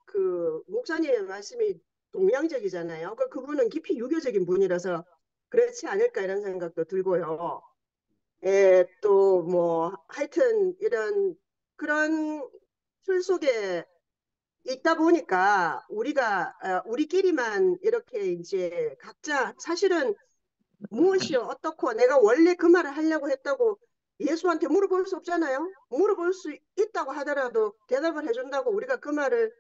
그 목사님의 말씀이 동양적이잖아요. 그분은 깊이 유교적인 분이라서 그렇지 않을까 이런 생각도 들고요. 예, 또 뭐 하여튼 이런 그런 틀 속에 있다 보니까 우리끼리만 이렇게 이제 각자 사실은 무엇이 어떻고 내가 원래 그 말을 하려고 했다고 예수한테 물어볼 수 없잖아요. 물어볼 수 있다고 하더라도 대답을 해준다고 우리가 그 말을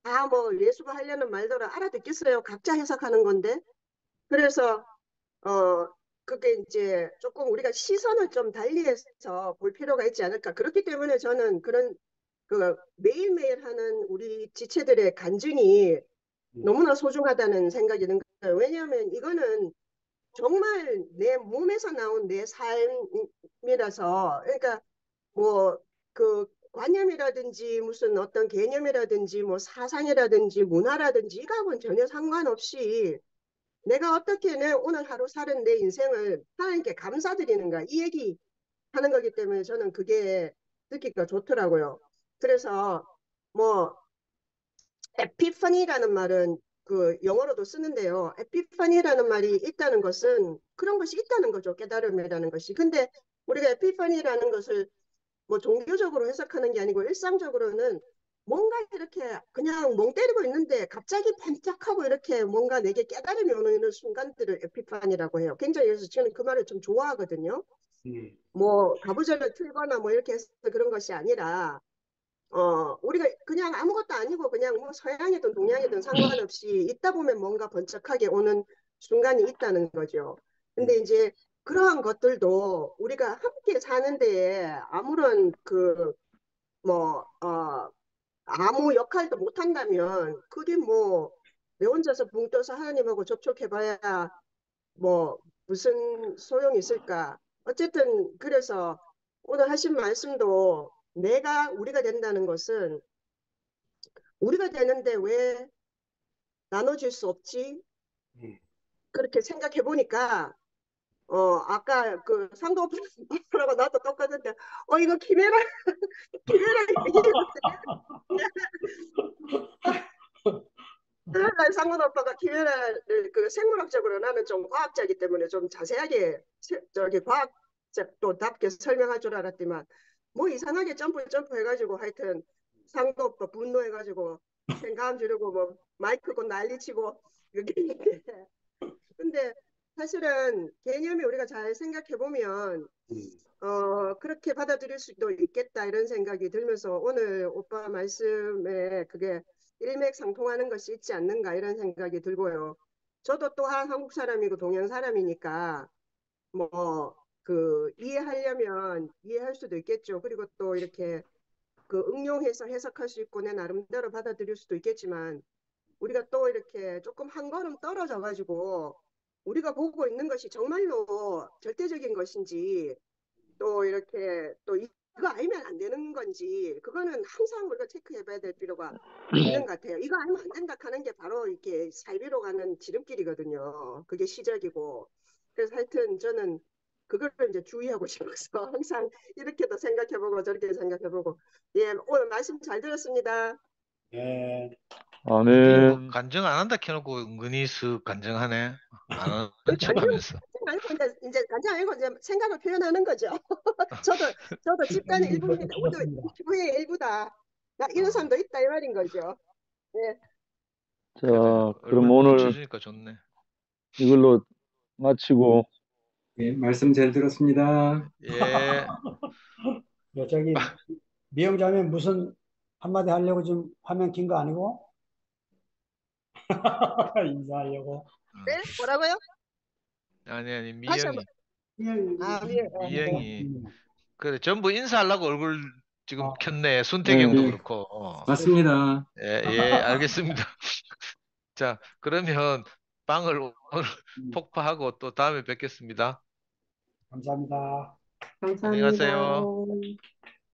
다 뭐 예수가 하려는 말대로 알아듣겠어요. 각자 해석하는 건데. 그래서 어 그게 이제 조금 우리가 시선을 좀 달리해서 볼 필요가 있지 않을까. 그렇기 때문에 저는 그런 그 매일매일 하는 우리 지체들의 간증이 너무나 소중하다는 생각이 드는 거예요. 왜냐하면 이거는 정말 내 몸에서 나온 내 삶이라서 그러니까 뭐 그 관념이라든지 무슨 어떤 개념이라든지 뭐 사상이라든지 문화라든지 이거하고는 전혀 상관없이 내가 어떻게 내 오늘 하루 사는 내 인생을 하나님께 감사드리는가 이 얘기 하는 거기 때문에 저는 그게 듣기가 좋더라고요. 그래서 뭐 에피파니라는 말은 그 영어로도 쓰는데요. 에피파니라는 말이 있다는 것은 그런 것이 있다는 거죠. 깨달음이라는 것이. 근데 우리가 에피파니라는 것을 뭐 종교적으로 해석하는 게 아니고 일상적으로는 뭔가 이렇게 그냥 멍 때리고 있는데 갑자기 반짝하고 이렇게 뭔가 내게 깨달음이 오는 순간들을 에피파니라고 해요. 굉장히 그래서 저는 그 말을 좀 좋아하거든요. 뭐 가부절을 틀거나 뭐 이렇게 해서 그런 것이 아니라 우리가 그냥 아무것도 아니고 그냥 뭐 서양이든 동양이든 상관없이 있다 보면 뭔가 번쩍하게 오는 순간이 있다는 거죠. 근데 이제 그러한 것들도 우리가 함께 사는 데에 아무런 뭐, 아무 역할도 못 한다면 그게 뭐 내 혼자서 붕 떠서 하나님하고 접촉해봐야 뭐 무슨 소용이 있을까? 어쨌든 그래서 오늘 하신 말씀도 우리가 된다는 것은 우리가 되는데 왜 나눠질 수 없지? 그렇게 생각해 보니까 아까 그 상도 오빠라고 나도 똑같은데 이거 키메라 얘기했는데 그날 상문 오빠가 키메라를 그 생물학적으로 나는 좀 과학자이기 때문에 좀 자세하게 저기 과학자도답게 설명할 줄 알았지만 뭐 이상하게 점프 해가지고 하여튼 상도 오빠 분노해가지고 생감 지르고 뭐 마이크 고 난리치고 이렇게 근데 사실은 개념이 우리가 잘 생각해 보면 그렇게 받아들일 수도 있겠다 이런 생각이 들면서 오늘 오빠 말씀에 그게 일맥상통하는 것이 있지 않는가 이런 생각이 들고요. 저도 또한 한국 사람이고 동양 사람이니까 뭐 이해하려면 이해할 수도 있겠죠. 그리고 또 이렇게 응용해서 해석할 수 있고 내 나름대로 받아들일 수도 있겠지만 우리가 또 이렇게 조금 한 걸음 떨어져 가지고 우리가 보고 있는 것이 정말로 절대적인 것인지 또 이렇게 또 이거 알면 안 되는 건지 그거는 항상 우리가 체크해 봐야 될 필요가 있는 것 같아요. 이거 알면 안 된다 하는 게 바로 이렇게 사이비로 가는 지름길이거든요. 그게 시작이고. 그래서 하여튼 저는 그걸 이제 주의하고 싶어서 항상 이렇게도 생각해보고 저렇게 생각해보고 예 오늘 말씀 잘 들었습니다. 네. 뭐 아멘. 간증 안 한다 켜놓고 은근히 슥 간증하네. 안 하는 그 척하면서. 아니고 이제 간장 아니고 이제 생각을 표현하는 거죠. 저도 집단의 일부입니다. 우리도 지구의 일부다. 이런 사람도 있다 이 말인 거죠. 예. 자, 그래, 그럼 얼굴 오늘 붙여주니까 좋네. 이걸로 마치고, 예, 말씀 잘 들었습니다. 예. 저기 미영자매 무슨 한마디 하려고 지금 화면 킨 거 아니고? 인사하려고. 네? 뭐라고요? 아니, 다시 한번. 미영이. 그래, 전부 인사하려고 얼굴 지금 켰네. 순택이 네. 형도 예, 그렇고. 맞습니다. 예, 알겠습니다. 자, 그러면 빵을 오늘 폭파하고 또 다음에 뵙겠습니다. 감사합니다. 안녕히 가세요.